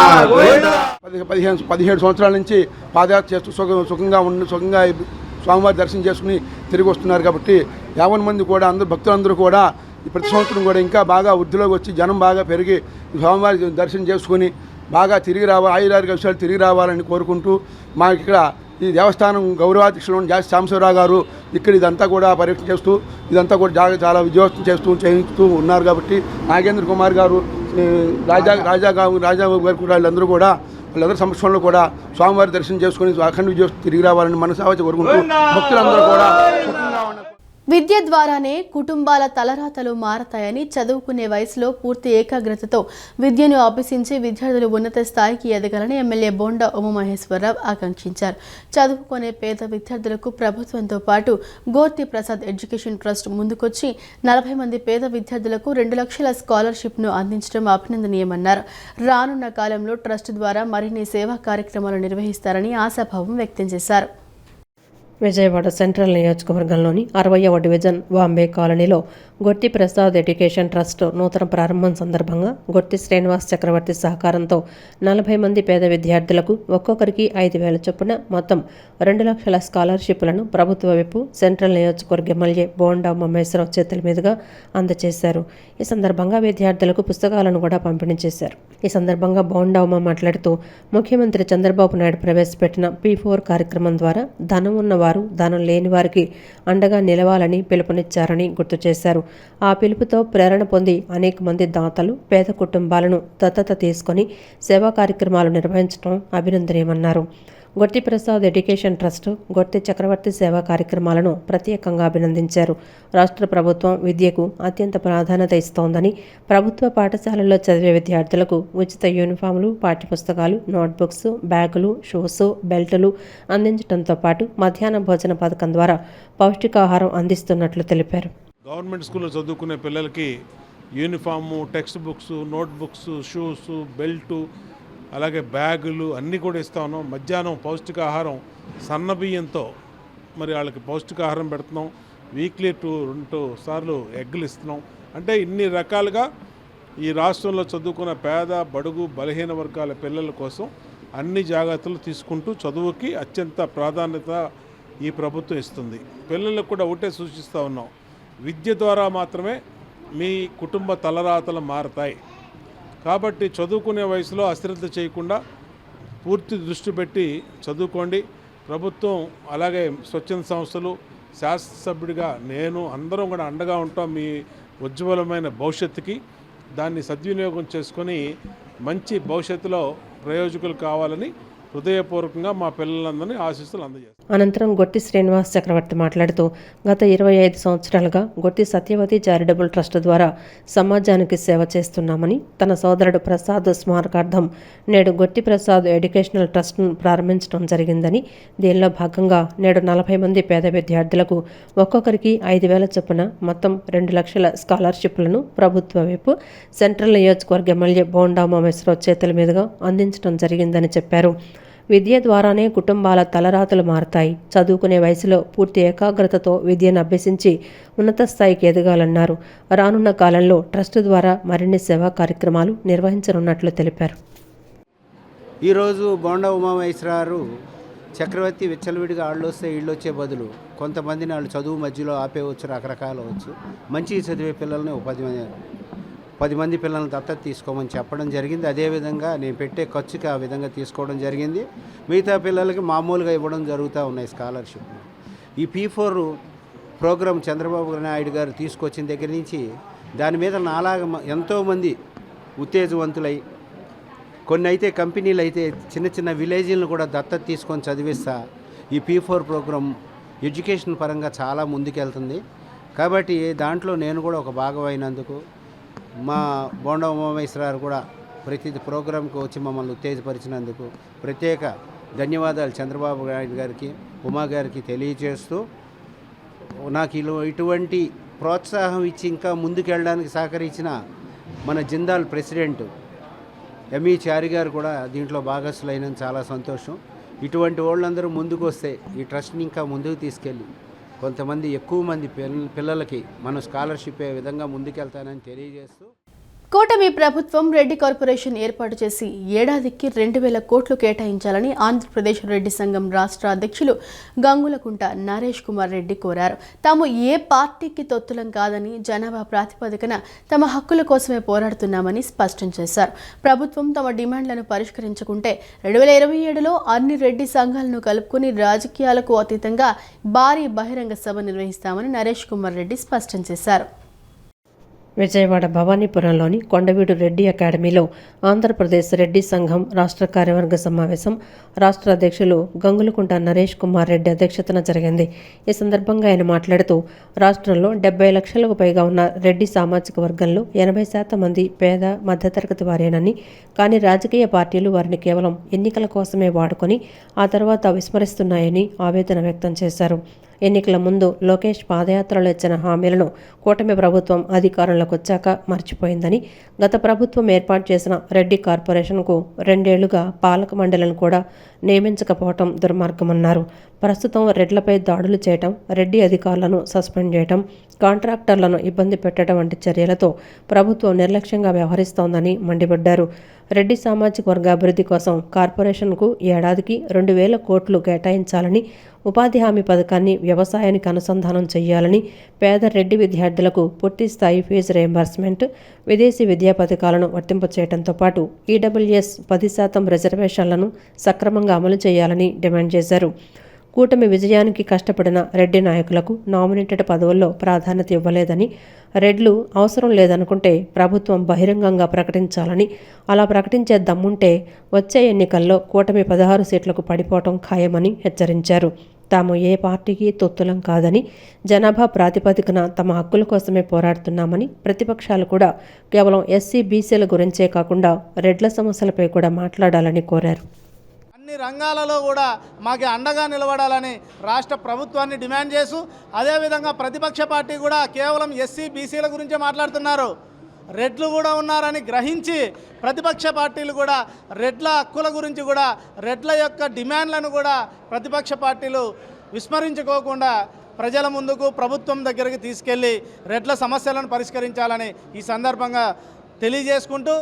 17 సంవత్సరాల నుంచి పాదయాత్ర చేస్తూ సుఖంగా స్వామివారి దర్శనం చేసుకుని తిరిగి వస్తున్నారు. కాబట్టి 50 మంది కూడా భక్తులందరూ కూడా ప్రతి సంవత్సరం కూడా ఇంకా బాగా వృద్ధిలోకి వచ్చి జనం బాగా పెరిగి స్వామివారి దర్శనం చేసుకుని బాగా తిరిగి రావాలి, ఆయురారోగ్య విషయాలు తిరిగి రావాలని కోరుకుంటూ మాకు ఇక్కడ ఈ దేవస్థానం గౌరవాధ్యక్షులు జాస్తి సాంబశివరావు గారు ఇక్కడ ఇదంతా కూడా పర్యటన చేస్తూ ఇదంతా కూడా చాలా విజయవంతం చేస్తూ ఉన్నారు. కాబట్టి నాగేంద్ర కుమార్ గారు, రాజాబాబు గారు కూడా వీళ్ళందరూ కూడా వాళ్ళందరి సమక్షంలో కూడా స్వామివారి దర్శనం చేసుకుని అఖండ విజయం తిరిగి రావాలని మనసావచి కోరుకుంటూ భక్తులందరూ కూడా సుఖంగా ఉన్నారు. విద్య ద్వారానే కుటుంబాల తలరాతలు మారతాయని, చదువుకునే వయసులో పూర్తి ఏకాగ్రతతో విద్యను అభ్యసించి విద్యార్థులు ఉన్నత స్థాయికి ఎదగాలని ఎమ్మెల్యే బోండా ఉమామహేశ్వరరావు ఆకాంక్షించారు. చదువుకునే పేద విద్యార్థులకు ప్రభుత్వంతో పాటు గోర్తి ప్రసాద్ ఎడ్యుకేషన్ ట్రస్ట్ ముందుకొచ్చి 40 మంది పేద విద్యార్థులకు 2 లక్షల స్కాలర్షిప్ను అందించడం అభినందనీయమన్నారు. రానున్న కాలంలో ట్రస్ట్ ద్వారా మరిన్ని సేవా కార్యక్రమాలు నిర్వహిస్తారని ఆశాభావం వ్యక్తం చేశారు. విజయవాడ సెంట్రల్ నియోజకవర్గంలోని 60వ డివిజన్ బాంబే కాలనీలో గొట్టి ప్రసాద్ ఎడ్యుకేషన్ ట్రస్ట్ నూతన ప్రారంభం సందర్భంగా గొట్టి శ్రీనివాస్ చక్రవర్తి సహకారంతో 40 మంది పేద విద్యార్థులకు ఒక్కొక్కరికి 5,000 చొప్పున మొత్తం 2 లక్షల స్కాలర్షిప్లను ప్రభుత్వ వైపు సెంట్రల్ నియోజకవర్గ ఎమ్మెల్యే బోండా ఉమామహేశ్వరరావు చేతుల మీదుగా అందజేశారు. ఈ సందర్భంగా విద్యార్థులకు పుస్తకాలను కూడా పంపిణీ చేశారు. ఈ సందర్భంగా బోండా ఉమా మాట్లాడుతూ ముఖ్యమంత్రి చంద్రబాబు నాయుడు ప్రవేశపెట్టిన P4 కార్యక్రమం ద్వారా ధనం ఉన్నవారు ధనం లేని వారికి అండగా నిలవాలని పిలుపునిచ్చారని గుర్తు చేశారు. ఆ పిలుపుతో ప్రేరణ పొంది అనేక మంది దాతలు పేద కుటుంబాలను దత్తత తీసుకొని సేవా కార్యక్రమాలు నిర్వహించడం అభినందనీయమన్నారు. గొట్టి ప్రసాద్ ఎడ్యుకేషన్ ట్రస్ట్ గొట్టి చక్రవర్తి సేవా కార్యక్రమాలను ప్రత్యేకంగా అభినందించారు. రాష్ట్ర ప్రభుత్వం విద్యకు అత్యంత ప్రాధాన్యత ఇస్తోందని, ప్రభుత్వ పాఠశాలల్లో చదివే విద్యార్థులకు ఉచిత యూనిఫాములు, పాఠ్యపుస్తకాలు, నోట్బుక్స్, బ్యాగులు, షూస్, బెల్టులు అందించడంతో పాటు మధ్యాహ్న భోజన పథకం ద్వారా పౌష్టికాహారం అందిస్తున్నట్లు తెలిపారు. గవర్నమెంట్ స్కూల్లో చదువుకునే పిల్లలకి uniform, text books, note books, shoes, belt, అలాగే బ్యాగులు అన్నీ కూడా ఇస్తా ఉన్నాం. మధ్యాహ్నం పౌష్టికాహారం సన్నబియ్యంతో మరి వాళ్ళకి పౌష్టికాహారం పెడుతున్నాం. వీక్లీ 2 సార్లు ఎగ్గులు ఇస్తున్నాం. అంటే ఇన్ని రకాలుగా ఈ రాష్ట్రంలో చదువుకున్న పేద, బడుగు, బలహీన వర్గాల పిల్లల కోసం అన్ని జాగ్రత్తలు తీసుకుంటూ చదువుకి అత్యంత ప్రాధాన్యత ఈ ప్రభుత్వం ఇస్తుంది. పిల్లలకు కూడా ఒకటే సూచిస్తూ ఉన్నాం, విద్య ద్వారా మాత్రమే మీ కుటుంబ తలరాతలు మారతాయి. కాబట్టి చదువుకునే వయసులో అశ్రద్ధ చేయకుండా పూర్తి దృష్టి పెట్టి చదువుకోండి. ప్రభుత్వం అలాగే స్వచ్ఛంద సంస్థలు, శాసనసభ్యుడిగా నేను అందరం కూడా అండగా ఉంటాం మీ ఉజ్వలమైన భవిష్యత్తుకి. దాన్ని సద్వినియోగం చేసుకొని మంచి భవిష్యత్తులో ప్రయోజకులు కావాలని హృదయపూర్వకంగా మా పిల్లలందరినీ ఆశీస్సులు అందజేస్తారు. అనంతరం గొట్టి శ్రీనివాస్ చక్రవర్తి మాట్లాడుతూ గత 25 సంవత్సరాలుగా గొట్టి సత్యవతి చారిటబుల్ ట్రస్ట్ ద్వారా సమాజానికి సేవ చేస్తున్నామని, తన సోదరుడు ప్రసాద్ స్మారకార్థం నేడు గొట్టి ప్రసాద్ ఎడ్యుకేషనల్ ట్రస్ట్ను ప్రారంభించడం జరిగిందని, దీనిలో భాగంగా నేడు 40 మంది పేద విద్యార్థులకు ఒక్కొక్కరికి 5,000 చొప్పున మొత్తం 2 లక్షల స్కాలర్షిప్లను ప్రభుత్వ వైపు సెంట్రల్ నియోజకవర్గ ఎమ్మెల్యే బోండా ఉమామహేశ్వరరావు చేతుల మీదుగా అందించడం జరిగిందని చెప్పారు. విద్య ద్వారానే కుటుంబాల తలరాతలు మారతాయి. చదువుకునే వయసులో పూర్తి ఏకాగ్రతతో విద్యను అభ్యసించి ఉన్నత స్థాయికి ఎదగాలన్నారు. రానున్న కాలంలో ట్రస్ట్ ద్వారా మరిన్ని సేవా కార్యక్రమాలు నిర్వహించనున్నట్లు తెలిపారు. ఈరోజు బోండా ఉమామహేశ్వరరావు చక్రవర్తి విచ్చలవిడిగా ఆళ్ళొస్తే ఇళ్ళొచ్చే బదులు కొంతమందిని వాళ్ళు చదువు మధ్యలో ఆపేవచ్చు, రకరకాలు అవచ్చు. మంచిగా చదివే పిల్లల్ని 10 మంది పిల్లల్ని దత్తత తీసుకోమని చెప్పడం జరిగింది. అదేవిధంగా నేను పెట్టే ఖర్చుకి ఆ విధంగా తీసుకోవడం జరిగింది. మిగతా పిల్లలకి మామూలుగా ఇవ్వడం జరుగుతూ ఉన్నాయి స్కాలర్షిప్. ఈ P4 ప్రోగ్రాం చంద్రబాబు నాయుడు గారు తీసుకొచ్చిన దగ్గర నుంచి దాని మీద నాలాగా ఎంతోమంది ఉత్తేజవంతులై, కొన్ని అయితే కంపెనీలు అయితే చిన్న చిన్న విలేజ్లను కూడా దత్తత తీసుకొని చదివిస్తా ఈ P4 ప్రోగ్రాం ఎడ్యుకేషన్ పరంగా చాలా ముందుకెళ్తుంది. కాబట్టి దాంట్లో నేను కూడా ఒక భాగం అయినందుకు మా బోండా ఉమామహేశ్వరరావు కూడా ప్రతి ప్రోగ్రాంకి వచ్చి మమ్మల్ని ఉత్తేజపరిచినందుకు ప్రత్యేక ధన్యవాదాలు చంద్రబాబు నాయుడు గారికి, ఉమా గారికి తెలియజేస్తూ, నాకు ఇటువంటి ప్రోత్సాహం ఇచ్చి ఇంకా ముందుకెళ్ళడానికి సహకరించిన మన జిందాల్ ప్రెసిడెంట్ ఎంఈ చారి గారు కూడా దీంట్లో భాగస్సులైన చాలా సంతోషం. ఇటువంటి వాళ్ళందరూ ముందుకు వస్తే ఈ ట్రస్ట్ని ఇంకా ముందుకు తీసుకెళ్ళి కొంతమంది ఎక్కువ మంది పిల్లలకి మనం స్కాలర్షిప్ ఏ విధంగా ముందుకెళ్తానని తెలియజేస్తూ, కూటమి ప్రభుత్వం రెడ్డి కార్పొరేషన్ ఏర్పాటు చేసి ఏడాదికి 2,000 కోట్లు కేటాయించాలని ఆంధ్రప్రదేశ్ రెడ్డి సంఘం రాష్ట్ర అధ్యక్షులు గంగులకుంట నరేష్ కుమార్ రెడ్డి కోరారు. తాము ఏ పార్టీకి తొత్తులం కాదని, జనాభా ప్రాతిపదికన తమ హక్కుల కోసమే పోరాడుతున్నామని స్పష్టం చేశారు. ప్రభుత్వం తమ డిమాండ్లను పరిష్కరించుకుంటే 2027లో అన్ని రెడ్డి సంఘాలను కలుపుకుని రాజకీయాలకు అతీతంగా భారీ బహిరంగ సభ నిర్వహిస్తామని నరేష్ కుమార్ రెడ్డి స్పష్టం చేశారు. విజయవాడ భవానీపురంలోని కొండవీడు రెడ్డి అకాడమీలో ఆంధ్రప్రదేశ్ రెడ్డి సంఘం రాష్ట్ర కార్యవర్గ సమావేశం రాష్ట్ర అధ్యక్షులు గంగులకుంట నరేష్ కుమార్ రెడ్డి అధ్యక్షతన జరిగింది. ఈ సందర్భంగా ఆయన మాట్లాడుతూ, రాష్ట్రంలో 70 లక్షలకు పైగా ఉన్న రెడ్డి సామాజిక వర్గంలో 80% మంది పేద, మధ్యతరగతి వారేనని, కానీ రాజకీయ పార్టీలు వారిని కేవలం ఎన్నికల కోసమే వాడుకొని ఆ తర్వాత విస్మరిస్తున్నాయని ఆవేదన వ్యక్తం చేశారు. ఎన్నికల ముందు లోకేష్ పాదయాత్రలో ఇచ్చిన హామీలను కూటమి ప్రభుత్వం అధికారంలోకి వచ్చాక మర్చిపోయిందని, గత ప్రభుత్వం ఏర్పాటు చేసిన రెడ్డి కార్పొరేషన్కు 2 ఏళ్లుగా పాలక మండలిని కూడా నియమించకపోవటం దుర్మార్గమన్నారు. ప్రస్తుతం రెడ్లపై దాడులు చేయటం, రెడ్డి అధికారులను సస్పెండ్ చేయటం, కాంట్రాక్టర్లను ఇబ్బంది పెట్టడం వంటి చర్యలతో ప్రభుత్వం నిర్లక్ష్యంగా వ్యవహరిస్తోందని మండిపడ్డారు. రెడ్డి సామాజిక వర్గ అభివృద్ధి కోసం కార్పొరేషన్కు ఏడాదికి 2,000 కోట్లు కేటాయించాలని, ఉపాధి హామీ పథకాన్ని వ్యవసాయానికి అనుసంధానం చేయాలని, పేద రెడ్డి విద్యార్థులకు పూర్తిస్థాయి ఫీజు రీయింబర్స్మెంట్, విదేశీ విద్యా పథకాలను వర్తింపచేయడంతో పాటు ఈడబ్ల్యూఎస్ 10% రిజర్వేషన్లను సక్రమంగా అమలు చేయాలని డిమాండ్ చేశారు. కూటమి విజయానికి కష్టపడిన రెడ్డి నాయకులకు నామినేటెడ్ పదవుల్లో ప్రాధాన్యత ఇవ్వలేదని, రెడ్లు అవసరం లేదనుకుంటే ప్రభుత్వం బహిరంగంగా ప్రకటించాలని, అలా ప్రకటించే దమ్ముంటే వచ్చే ఎన్నికల్లో కూటమి 16 సీట్లకు పడిపోవటం ఖాయమని హెచ్చరించారు. తాము ఏ పార్టీకి తొత్తులం కాదని, జనాభా ప్రాతిపదికన తమ హక్కుల కోసమే పోరాడుతున్నామని, ప్రతిపక్షాలు కూడా కేవలం ఎస్సీ బీసీల గురించే కాకుండా రెడ్ల సమస్యలపై కూడా మాట్లాడాలని కోరారు. అన్ని రంగాలలో కూడా మాకు అండగా నిలబడాలని రాష్ట్ర ప్రభుత్వాన్ని డిమాండ్ చేస్తూ, అదేవిధంగా ప్రతిపక్ష పార్టీ కూడా కేవలం ఎస్సీ బీసీల గురించే మాట్లాడుతున్నారు. రెడ్లు కూడా ఉన్నారని గ్రహించి ప్రతిపక్ష పార్టీలు కూడా రెడ్ల హక్కుల గురించి కూడా, రెడ్ల యొక్క డిమాండ్లను కూడా ప్రతిపక్ష పార్టీలు విస్మరించుకోకుండా ప్రజల ముందుకు, ప్రభుత్వం దగ్గరికి తీసుకెళ్ళి రెడ్ల సమస్యలను పరిష్కరించాలని ఈ సందర్భంగా తెలియజేసుకుంటూ,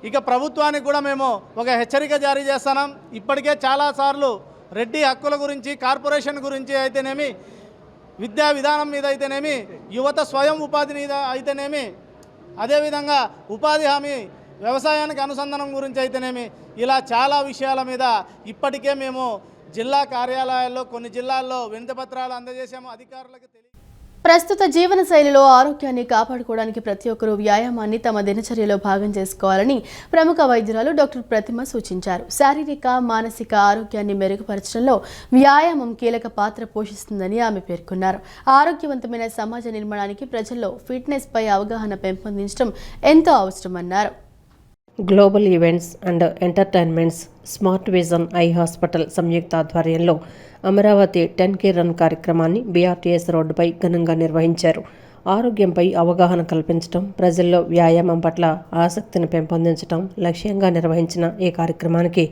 ఇక ప్రభుత్వానికి కూడా మేము ఒక హెచ్చరిక జారీ చేస్తున్నాం. ఇప్పటికే చాలాసార్లు రెడ్డి హక్కుల గురించి, కార్పొరేషన్ గురించి అయితేనేమి, విద్యా విధానం మీద అయితేనేమి, యువత స్వయం ఉపాధి మీద అయితేనేమి, అదేవిధంగా ఉపాధి హామీ వ్యవసాయానికి అనుసంధానం గురించి అయితేనేమి, ఇలా చాలా విషయాల మీద ఇప్పటికే మేము జిల్లా కార్యాలయాల్లో కొన్ని జిల్లాల్లో వినతిపత్రాలు అందజేసాము అధికారులకు. ప్రస్తుత జీవన శైలిలో ఆరోగ్యాన్ని కాపాడుకోవడానికి ప్రతి ఒక్కరూ వ్యాయామాన్ని తమ దినచర్యలో భాగం చేసుకోవాలని ప్రముఖ వైద్యురాలు డాక్టర్ ప్రతిమ సూచించారు. శారీరక, మానసిక ఆరోగ్యాన్ని మెరుగుపరచడంలో వ్యాయామం కీలక పాత్ర పోషిస్తుందని ఆమె పేర్కొన్నారు. ఆరోగ్యవంతమైన సమాజ నిర్మాణానికి ప్రజల్లో ఫిట్నెస్ పై అవగాహన పెంపొందించడం ఎంతో అవసరమన్నారు. Global events and entertainments, smart vision eye hospital సంయుక్త ఆధ్వర్యంలో అమరావతి 10K రన్ కార్యక్రమాన్ని బీఆర్టీఎస్ రోడ్డుపై ఘనంగా నిర్వహించారు. ఆరోగ్యంపై అవగాహన కల్పించడం, ప్రజల్లో వ్యాయామం పట్ల ఆసక్తిని పెంపొందించడం లక్ష్యంగా నిర్వహించిన ఈ కార్యక్రమానికి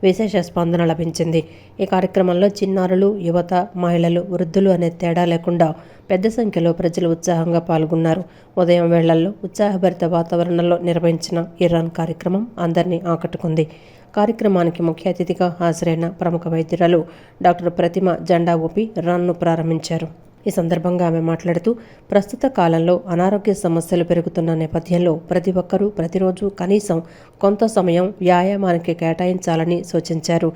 విశేష స్పందన లభించింది. ఈ కార్యక్రమంలో చిన్నారులు, యువత, మహిళలు, వృద్ధులు అనే తేడా లేకుండా పెద్ద సంఖ్యలో ప్రజలు ఉత్సాహంగా పాల్గొన్నారు. ఉదయం వేళల్లో ఉత్సాహభరిత వాతావరణంలో నిర్వహించిన ఈ రన్ కార్యక్రమం అందరినీ ఆకట్టుకుంది. కార్యక్రమానికి ముఖ్య అతిథిగా హాజరైన ప్రముఖ వైద్యురాలు డాక్టర్ ప్రతిమ జెండా ఊపి రన్ను ప్రారంభించారు. ఈ సందర్భంగా ఆమె మాట్లాడుతూ, ప్రస్తుత కాలంలో అనారోగ్య సమస్యలు పెరుగుతున్న నేపథ్యంలో ప్రతి ఒక్కరూ ప్రతిరోజు కనీసం కొంత సమయం వ్యాయామానికి కేటాయించాలని సూచించారు.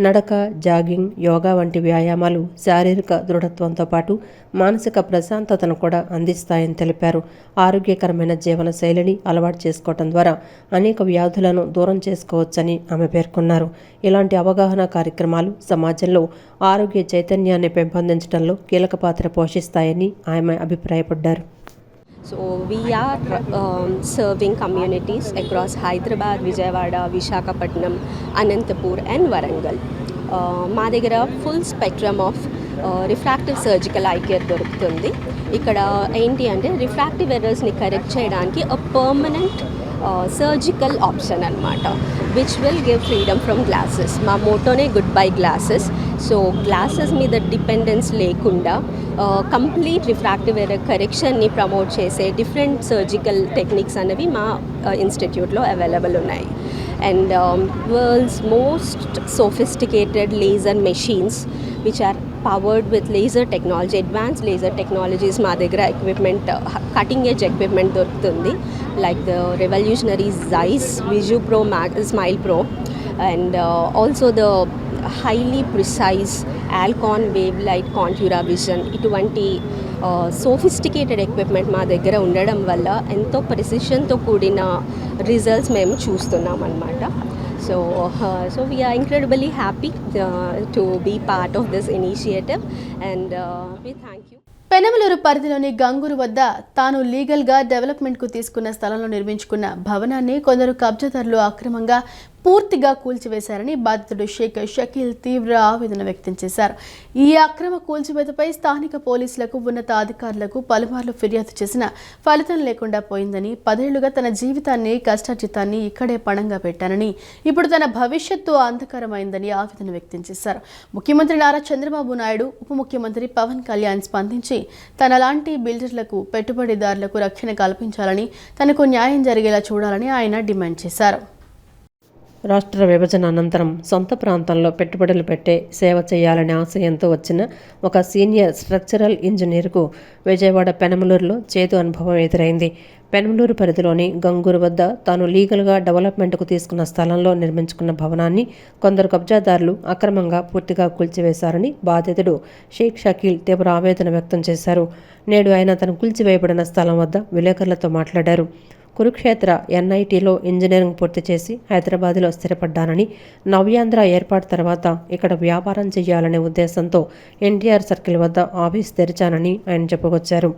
నడక, జాగింగ్, యోగా వంటి వ్యాయామాలు శారీరక దృఢత్వంతో పాటు మానసిక ప్రశాంతతను కూడా అందిస్తాయని తెలిపారు. ఆరోగ్యకరమైన జీవన శైలిని అలవాటు చేసుకోవడం ద్వారా అనేక వ్యాధులను దూరం చేసుకోవచ్చని ఆమె పేర్కొన్నారు. ఇలాంటి అవగాహన కార్యక్రమాలు సమాజంలో ఆరోగ్య చైతన్యాన్ని పెంపొందించడంలో కీలక పాత్ర పోషిస్తాయని ఆమె అభిప్రాయపడ్డారు. So we are serving communities across Hyderabad, Vijayawada, Visakhapatnam, Anantapur and Warangal. మా దగ్గర full spectrum of refractive surgical eye care దొరుకుతుంది. ఇక్కడ ఏంటి అంటే రిఫ్రాక్టివ్ ఎర్రర్స్ని కరెక్ట్ చేయడానికి పర్మనెంట్ సర్జికల్ ఆప్షన్ అనమాట, which will give freedom from glasses. మా మోటోనే good bye glasses. So glasses మీద డిపెండెన్స్ లేకుండా కంప్లీట్ రిఫ్రాక్టివ్ ఎర్రర్ కరెక్షన్ని ప్రమోట్ చేసే డిఫరెంట్ సర్జికల్ టెక్నిక్స్ అనేవి మా ఇన్స్టిట్యూట్లో అవైలబుల్ ఉన్నాయి. And world's most sophisticated laser machines which are powered with laser technology, advanced laser technologies. మా దగ్గర ఎక్విప్మెంట్, కటింగ్ ఎడ్జ్ ఎక్విప్మెంట్ దొరుకుతుంది, like the revolutionary Zeiss VisuPro Smile Pro, and also the highly precise Alcon Wavelight Contura Vision. ఇటువంటి sophisticated equipment మా దగ్గర ఉండడం వల్ల ఎంతో ప్రెసిషన్తో కూడిన రిజల్ట్స్ మేము చూస్తున్నాం అన్నమాట. So we are incredibly happy to be part of this initiative, and we thank you. Penamaluru పరిధిలోని గంగూరు వద్ద తాను లీగల్గా డెవలప్మెంట్కు తీసుకున్న స్థలంలో నిర్మించుకున్న భవనాన్ని కొందరు కబ్జాదారులు అక్రమంగా పూర్తిగా కూల్చివేశారని బాధితుడు షేక్ షకీల్ తీవ్ర ఆవేదన వ్యక్తం చేశారు. ఈ అక్రమ కూల్చివేతపై స్థానిక పోలీసులకు, ఉన్నత అధికారులకు పలుమార్లు ఫిర్యాదు చేసిన ఫలితం లేకుండా పోయిందని, 10 ఏళ్లుగా తన జీవితాన్ని, కష్టార్జితాన్ని ఇక్కడే పణంగా పెట్టానని, ఇప్పుడు తన భవిష్యత్తు అంధకారమైందని ఆవేదన వ్యక్తం చేశారు. ముఖ్యమంత్రి నారా చంద్రబాబు నాయుడు, ఉప ముఖ్యమంత్రి పవన్ కళ్యాణ్ స్పందించి తనలాంటి బిల్డర్లకు, పెట్టుబడిదారులకు రక్షణ కల్పించాలని, తనకు న్యాయం జరిగేలా చూడాలని ఆయన డిమాండ్ చేశారు. రాష్ట్ర విభజన అనంతరం సొంత ప్రాంతంలో పెట్టుబడులు పెట్టే సేవ చేయాలనే ఆశయంతో వచ్చిన ఒక సీనియర్ స్ట్రక్చరల్ ఇంజనీర్కు విజయవాడ పెనమలూరులో చేదు అనుభవం ఎదురైంది. పెనమలూరు పరిధిలోని గంగూరు వద్ద తాను లీగల్గా డెవలప్మెంట్కు తీసుకున్న స్థలంలో నిర్మించుకున్న భవనాన్ని కొందరు కబ్జాదారులు అక్రమంగా పూర్తిగా కూల్చివేశారని బాధితుడు షేక్ షకీల్ తీవ్ర ఆవేదన వ్యక్తం చేశారు. నేడు ఆయన తను కూల్చివేయబడిన స్థలం వద్ద విలేకరులతో మాట్లాడారు. కురుక్షేత్ర ఎన్ఐటీలో ఇంజనీరింగ్ పూర్తి చేసి హైదరాబాద్లో స్థిరపడ్డానని, నవ్యాంధ్ర ఏర్పాటు తర్వాత ఇక్కడ వ్యాపారం చేయాలనే ఉద్దేశంతో ఎన్టీఆర్ సర్కిల్ వద్ద ఆఫీస్ తెరిచానని ఆయన చెప్పుకొచ్చారు.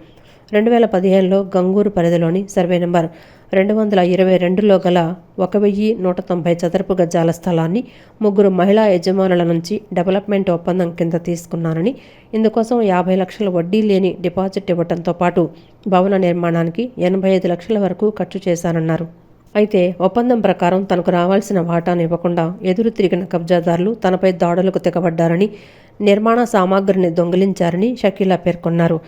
2015లో గంగూరు పరిధిలోని సర్వే నెంబర్ 222లో గల 1190 చదరపు గజాల స్థలాన్ని 3 మహిళా యజమానుల నుంచి డెవలప్మెంట్ ఒప్పందం కింద తీసుకున్నానని, ఇందుకోసం 50 లక్షల వడ్డీ లేని డిపాజిట్ ఇవ్వడంతో పాటు భవన నిర్మాణానికి 85 లక్షల వరకు ఖర్చు చేశానన్నారు. అయితే ఒప్పందం ప్రకారం తనకు రావాల్సిన వాటాను ఇవ్వకుండా ఎదురు తిరిగిన కబ్జాదారులు తనపై దాడులకు తెగబడ్డారని, నిర్మాణ సామాగ్రిని దొంగిలించారని షకీలా పేర్కొన్నారు.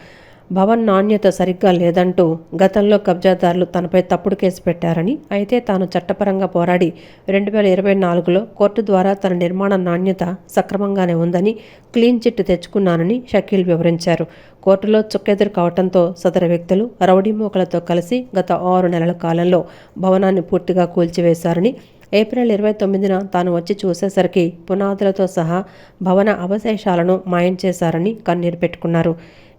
భవన్ నాణ్యత సరిగ్గా లేదంటూ గతంలో కబ్జాదారులు తనపై తప్పుడు కేసు పెట్టారని, అయితే తాను చట్టపరంగా పోరాడి 2024లో కోర్టు ద్వారా తన నిర్మాణ నాణ్యత సక్రమంగానే ఉందని క్లీన్ చిట్ తెచ్చుకున్నానని షకీల్ వివరించారు. కోర్టులో చుక్కెదురు కావడంతో సదరు వ్యక్తులు రౌడీ మూకలతో కలిసి గత 6 నెలల కాలంలో భవనాన్ని పూర్తిగా కూల్చివేశారని, ఏప్రిల్ 29న తాను వచ్చి చూసేసరికి పునాదులతో సహా భవన అవశేషాలను మాయం చేశారని కన్నీరు పెట్టుకున్నారు.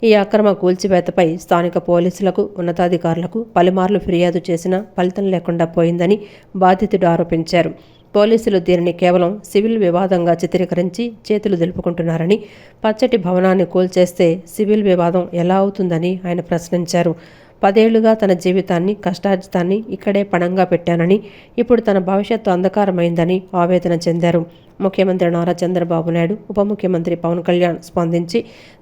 ఈ అక్రమ కూల్చివేతపై స్థానిక పోలీసులకు, ఉన్నతాధికారులకు పలుమార్లు ఫిర్యాదు చేసినా ఫలితం లేకుండా పోయిందని బాధితుడు ఆరోపించారు. పోలీసులు దీనిని కేవలం సివిల్ వివాదంగా చిత్రీకరించి చేతులు దులుపుకుంటున్నారని, పచ్చటి భవనాన్ని కూల్చేస్తే సివిల్ వివాదం ఎలా అవుతుందని ఆయన ప్రశ్నించారు. 10 ఏళ్లుగా తన జీవితాన్ని, కష్టార్జితాన్ని ఇక్కడే పణంగా పెట్టానని, ఇప్పుడు తన భవిష్యత్తు అంధకారమైందని ఆవేదన చెందారు. ముఖ్యమంత్రి నారా చంద్రబాబు నాయుడు, ఉప ముఖ్యమంత్రి పవన్ కళ్యాణ్ స్పందించి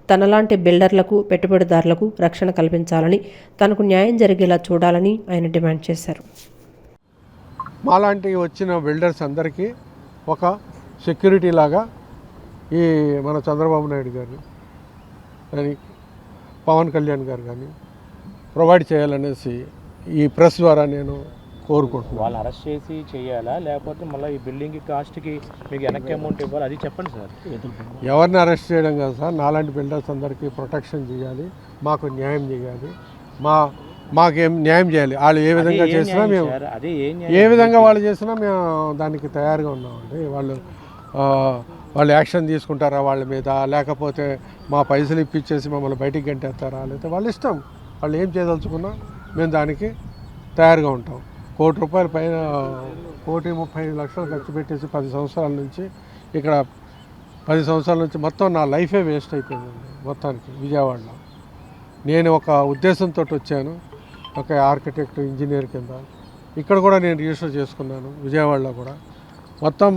తనలాంటి బిల్డర్లకు, పెట్టుబడిదారులకు రక్షణ కల్పించాలని, తనకు న్యాయం జరిగేలా చూడాలని ఆయన డిమాండ్ చేశారు. మాలాంటి వచ్చిన బిల్డర్స్ అందరికీ ఒక సెక్యూరిటీ లాగా ఈ మన చంద్రబాబు నాయుడు గారు కానీ, పవన్ కళ్యాణ్ గారు కానీ ప్రొవైడ్ చేయాలనేసి ఈ ప్రెస్ ద్వారా నేను కోరుకుంటున్నాను. వాళ్ళు అరెస్ట్ చేసి చేయాలా, లేకపోతే మళ్ళీ ఈ బిల్డింగ్ కాస్ట్కి మీకు వెనక్కి అమౌంట్ ఇవ్వాలి, అది చెప్పండి సార్. ఎవరిని అరెస్ట్ చేయడం కాదు సార్, నాలాంటి బిల్డర్స్ అందరికీ ప్రొటెక్షన్ చేయాలి, మాకు న్యాయం చేయాలి, మాకేం న్యాయం చేయాలి. వాళ్ళు ఏ విధంగా చేసినా మేము, ఏ విధంగా వాళ్ళు చేసినా మేము దానికి తయారుగా ఉన్నామండి. వాళ్ళు యాక్షన్ తీసుకుంటారా వాళ్ళ మీద, లేకపోతే మా పైసలు ఇప్పించేసి మమ్మల్ని బయటికి గంటేస్తారా, లేకపోతే వాళ్ళ ఇష్టం, వాళ్ళు ఏం చేయదలుచుకున్నా మేము దానికి తయారుగా ఉంటాం. ₹1 పైన 1,35,00,000 ఖర్చు పెట్టేసి 10 సంవత్సరాల నుంచి ఇక్కడ 10 సంవత్సరాల నుంచి మొత్తం నా లైఫే వేస్ట్ అయిపోయిందండి. మొత్తానికి విజయవాడలో నేను ఒక ఉద్దేశంతో వచ్చాను, ఒక ఆర్కిటెక్ట్, ఇంజనీర్ కింద. ఇక్కడ కూడా నేను రిజిస్టర్ చేసుకున్నాను విజయవాడలో కూడా. మొత్తం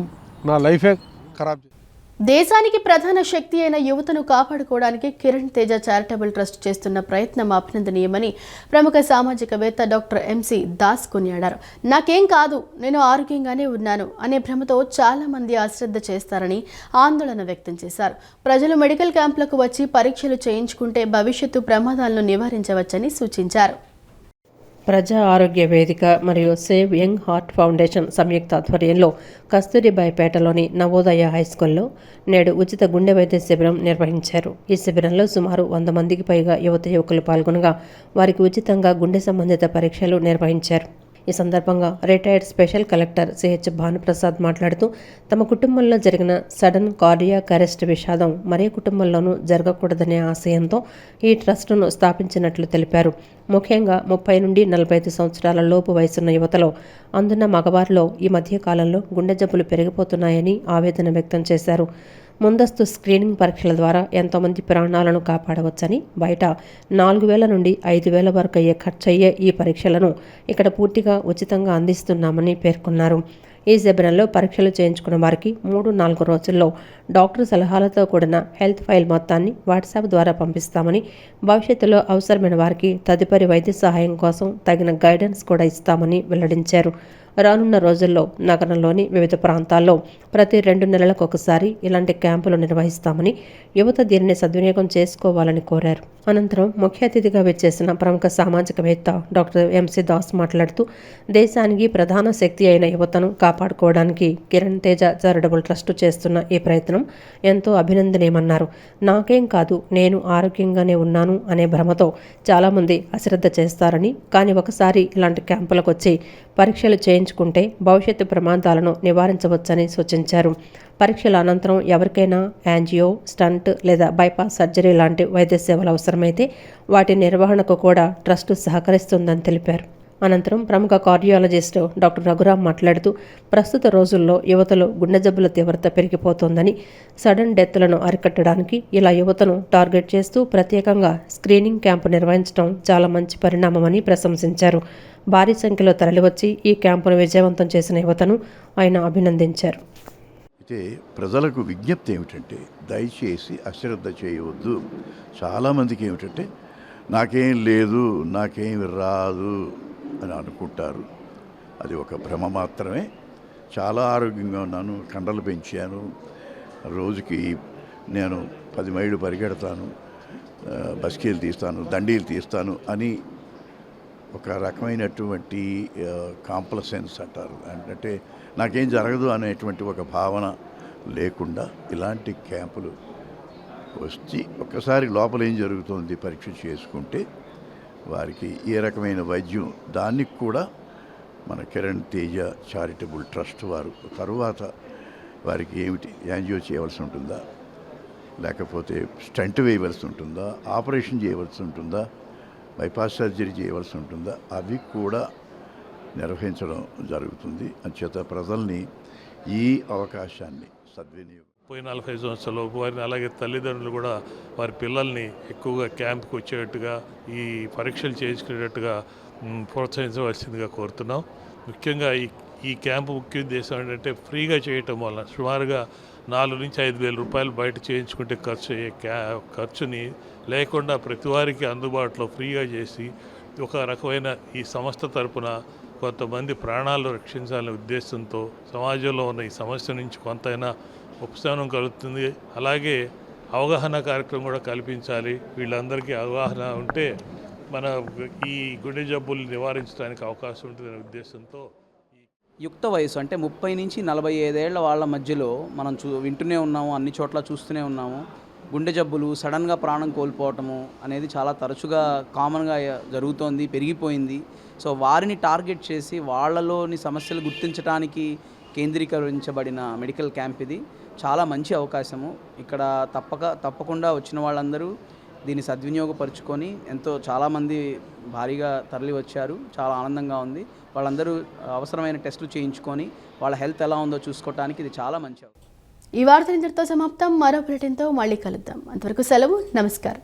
నా లైఫే ఖరాబ్. దేశానికి ప్రధాన శక్తి అయిన యువతను కాపాడుకోవడానికి కిరణ్ తేజ చారిటబుల్ ట్రస్ట్ చేస్తున్న ప్రయత్నం అభినందనీయమని ప్రముఖ సామాజికవేత్త డాక్టర్ ఎంసీ దాస్ కొనియాడారు. నాకేం కాదు, నేను ఆరోగ్యంగానే ఉన్నాను అనే భ్రమతో చాలా మంది అశ్రద్ధ చేస్తారని ఆందోళన వ్యక్తం చేశారు. ప్రజలు మెడికల్ క్యాంపులకు వచ్చి పరీక్షలు చేయించుకుంటే భవిష్యత్తు ప్రమాదాలను నివారించవచ్చని సూచించారు. ప్రజా ఆరోగ్య వేదిక మరియు సేవ్ యంగ్ హార్ట్ ఫౌండేషన్ సంయుక్త ఆధ్వర్యంలో కస్తూరిబాయిపేటలోని నవోదయ హైస్కూల్లో నేడు ఉచిత గుండె వైద్య శిబిరం నిర్వహించారు. ఈ శిబిరంలో సుమారు 100 మందికి పైగా యువకులు పాల్గొనగా వారికి ఉచితంగా గుండె సంబంధిత పరీక్షలు నిర్వహించారు. ఈ సందర్భంగా retired special collector CH Bhanuprasad మాట్లాడుతూ తమ కుటుంబంలో జరిగిన సడన్ కార్డియాక్ అరెస్ట్ విషాదం మరే కుటుంబంలోనూ జరగకూడదనే ఆశయంతో ఈ ట్రస్టును స్థాపించినట్లు తెలిపారు. ముఖ్యంగా 30 నుండి 45 సంవత్సరాల లోపు వయసున్న యువతలో, అందున మగవారిలో ఈ మధ్య కాలంలో గుండె జబ్బులు పెరిగిపోతున్నాయని ఆవేదన వ్యక్తం చేశారు. ముందస్తు స్క్రీనింగ్ పరీక్షల ద్వారా ఎంతోమంది ప్రాణాలను కాపాడవచ్చని, బయట 4,000 నుండి 5,000 వరకు ఖర్చయ్యే ఈ పరీక్షలను ఇక్కడ పూర్తిగా ఉచితంగా అందిస్తున్నామని పేర్కొన్నారు. ఈ శిబిరంలో పరీక్షలు చేయించుకున్న వారికి 3-4 రోజుల్లో డాక్టర్ సలహాలతో కూడిన హెల్త్ ఫైల్ మొత్తాన్ని వాట్సాప్ ద్వారా పంపిస్తామని, భవిష్యత్తులో అవసరమైన వారికి తదుపరి వైద్య సహాయం కోసం తగిన గైడెన్స్ కూడా ఇస్తామని వెల్లడించారు. రానున్న రోజుల్లో నగరంలోని వివిధ ప్రాంతాల్లో ప్రతి 2 నెలలకు ఒకసారి ఇలాంటి క్యాంపులు నిర్వహిస్తామని, యువత దీనిని సద్వినియోగం చేసుకోవాలని కోరారు. అనంతరం ముఖ్య అతిథిగా విచ్చేసిన ప్రముఖ సామాజికవేత్త డాక్టర్ ఎంసీ దాస్ మాట్లాడుతూ, దేశానికి ప్రధాన శక్తి అయిన యువతను కాపాడుకోవడానికి కిరణ్ తేజ చారిటబుల్ ట్రస్ట్ చేస్తున్న ఈ ప్రయత్నం ఎంతో అభినందనీయమన్నారు. నాకేం కాదు, నేను ఆరోగ్యంగానే ఉన్నాను అనే భ్రమతో చాలామంది అశ్రద్ధ చేస్తారని, కానీ ఒకసారి ఇలాంటి క్యాంపులకు వచ్చి పరీక్షలు చేయించుకుంటే భవిష్యత్తు ప్రమాదాలను నివారించవచ్చని సూచించారు. పరీక్షల అనంతరం ఎవరికైనా యాంజియో, స్టంట్ లేదా బైపాస్ సర్జరీ లాంటి వైద్య సేవలు అవసరమైతే వాటి నిర్వహణకు కూడా ట్రస్ట్ సహకరిస్తుందని తెలిపారు. అనంతరం ప్రముఖ కార్డియాలజిస్ట్ డాక్టర్ రఘురామ్ మాట్లాడుతూ, ప్రస్తుత రోజుల్లో యువతలో గుండె జబ్బుల తీవ్రత పెరిగిపోతోందని, సడన్ డెత్లను అరికట్టడానికి ఇలా యువతను టార్గెట్ చేస్తూ ప్రత్యేకంగా స్క్రీనింగ్ క్యాంపు నిర్వహించడం చాలా మంచి పరిణామమని ప్రశంసించారు. భారీ సంఖ్యలో తరలివచ్చి ఈ క్యాంపును విజయవంతం చేసిన యువతను ఆయన అభినందించారు. అయితే ప్రజలకు విజ్ఞప్తి ఏమిటంటే, దయచేసి అశ్రద్ధ చేయవద్దు. చాలామందికి ఏమిటంటే, నాకేం లేదు, నాకేం రాదు అని అనుకుంటారు. అది ఒక భ్రమ మాత్రమే. చాలా ఆరోగ్యంగా ఉన్నాను, కండలు పెంచాను, రోజుకి నేను 10 మైళ్ళు పరిగెడతాను, బస్కీలు తీస్తాను, దండీలు తీస్తాను అని ఒక రకమైనటువంటి కాంప్లసెన్స్ అంటారు. అంటే నాకేం జరగదు అనేటువంటి ఒక భావన లేకుండా ఇలాంటి క్యాంపులు వచ్చి ఒక్కసారి లోపల ఏం జరుగుతుంది పరీక్ష చేసుకుంటే వారికి ఏ రకమైన వైద్యం, దానికి కూడా మన కిరణ్ తేజ చారిటబుల్ ట్రస్ట్ వారు తరువాత వారికి ఏమిటి యాంజియో చేయవలసి ఉంటుందా, లేకపోతే స్టంట్ వేయవలసి ఉంటుందా, ఆపరేషన్ చేయవలసి ఉంటుందా, బైపాస్ సర్జరీ చేయవలసి ఉంటుందా, అవి కూడా నిర్వహించడం జరుగుతుంది. అంచేత ప్రజల్ని ఈ అవకాశాన్ని సద్వినియోగం. పోయి 40 సంవత్సరాలలోపు వారిని, అలాగే తల్లిదండ్రులు కూడా వారి పిల్లల్ని ఎక్కువగా క్యాంప్కి వచ్చేటట్టుగా, ఈ పరీక్షలు చేయించుకునేటట్టుగా ప్రోత్సహించవలసిందిగా కోరుతున్నాం. ముఖ్యంగా ఈ క్యాంపు ముఖ్య ఉద్దేశం ఏంటంటే, ఫ్రీగా చేయటం వల్ల సుమారుగా 4,000 నుంచి 5,000 రూపాయలు బయట చేయించుకుంటే ఖర్చు అయ్యే ఖర్చుని లేకుండా ప్రతి వారికి అందుబాటులో ఫ్రీగా చేసి ఒక రకమైన ఈ సంస్థ తరపున కొంతమంది ప్రాణాలు రక్షించాలనే ఉద్దేశంతో సమాజంలో ఉన్న ఈ సమస్య నుంచి కొంతైనా ఉపశమనం కలుగుతుంది. అలాగే అవగాహన కార్యక్రమం కూడా కల్పించాలి. వీళ్ళందరికీ అవగాహన ఉంటే మన ఈ గుండె జబ్బులు నివారించడానికి అవకాశం ఉంటుందనే ఉద్దేశంతో. యుక్త వయసు అంటే 30 నుంచి 45 ఏళ్ల వాళ్ళ మధ్యలో మనం వింటూనే ఉన్నాము, అన్ని చోట్ల చూస్తూనే ఉన్నాము. గుండె జబ్బులు, సడన్గా ప్రాణం కోల్పోవటము అనేది చాలా తరచుగా కామన్గా జరుగుతోంది, పెరిగిపోయింది. సో వారిని టార్గెట్ చేసి వాళ్ళలోని సమస్యలు గుర్తించడానికి కేంద్రీకరించబడిన మెడికల్ క్యాంప్ ఇది. చాలా మంచి అవకాశము. ఇక్కడ తప్పకుండా వచ్చిన వాళ్ళందరూ దీన్ని సద్వినియోగపరుచుకొని చాలామంది భారీగా తరలి వచ్చారు. చాలా ఆనందంగా ఉంది. వాళ్ళందరూ అవసరమైన టెస్టులు చేయించుకొని వాళ్ళ హెల్త్ ఎలా ఉందో చూసుకోవడానికి ఇది చాలా మంచి అవకాశం. ఈ వార్త ఇంతటితో సమాప్తం. మరో బులెటిన్తో మళ్ళీ కలుద్దాం. అంతవరకు సెలవు. నమస్కారం.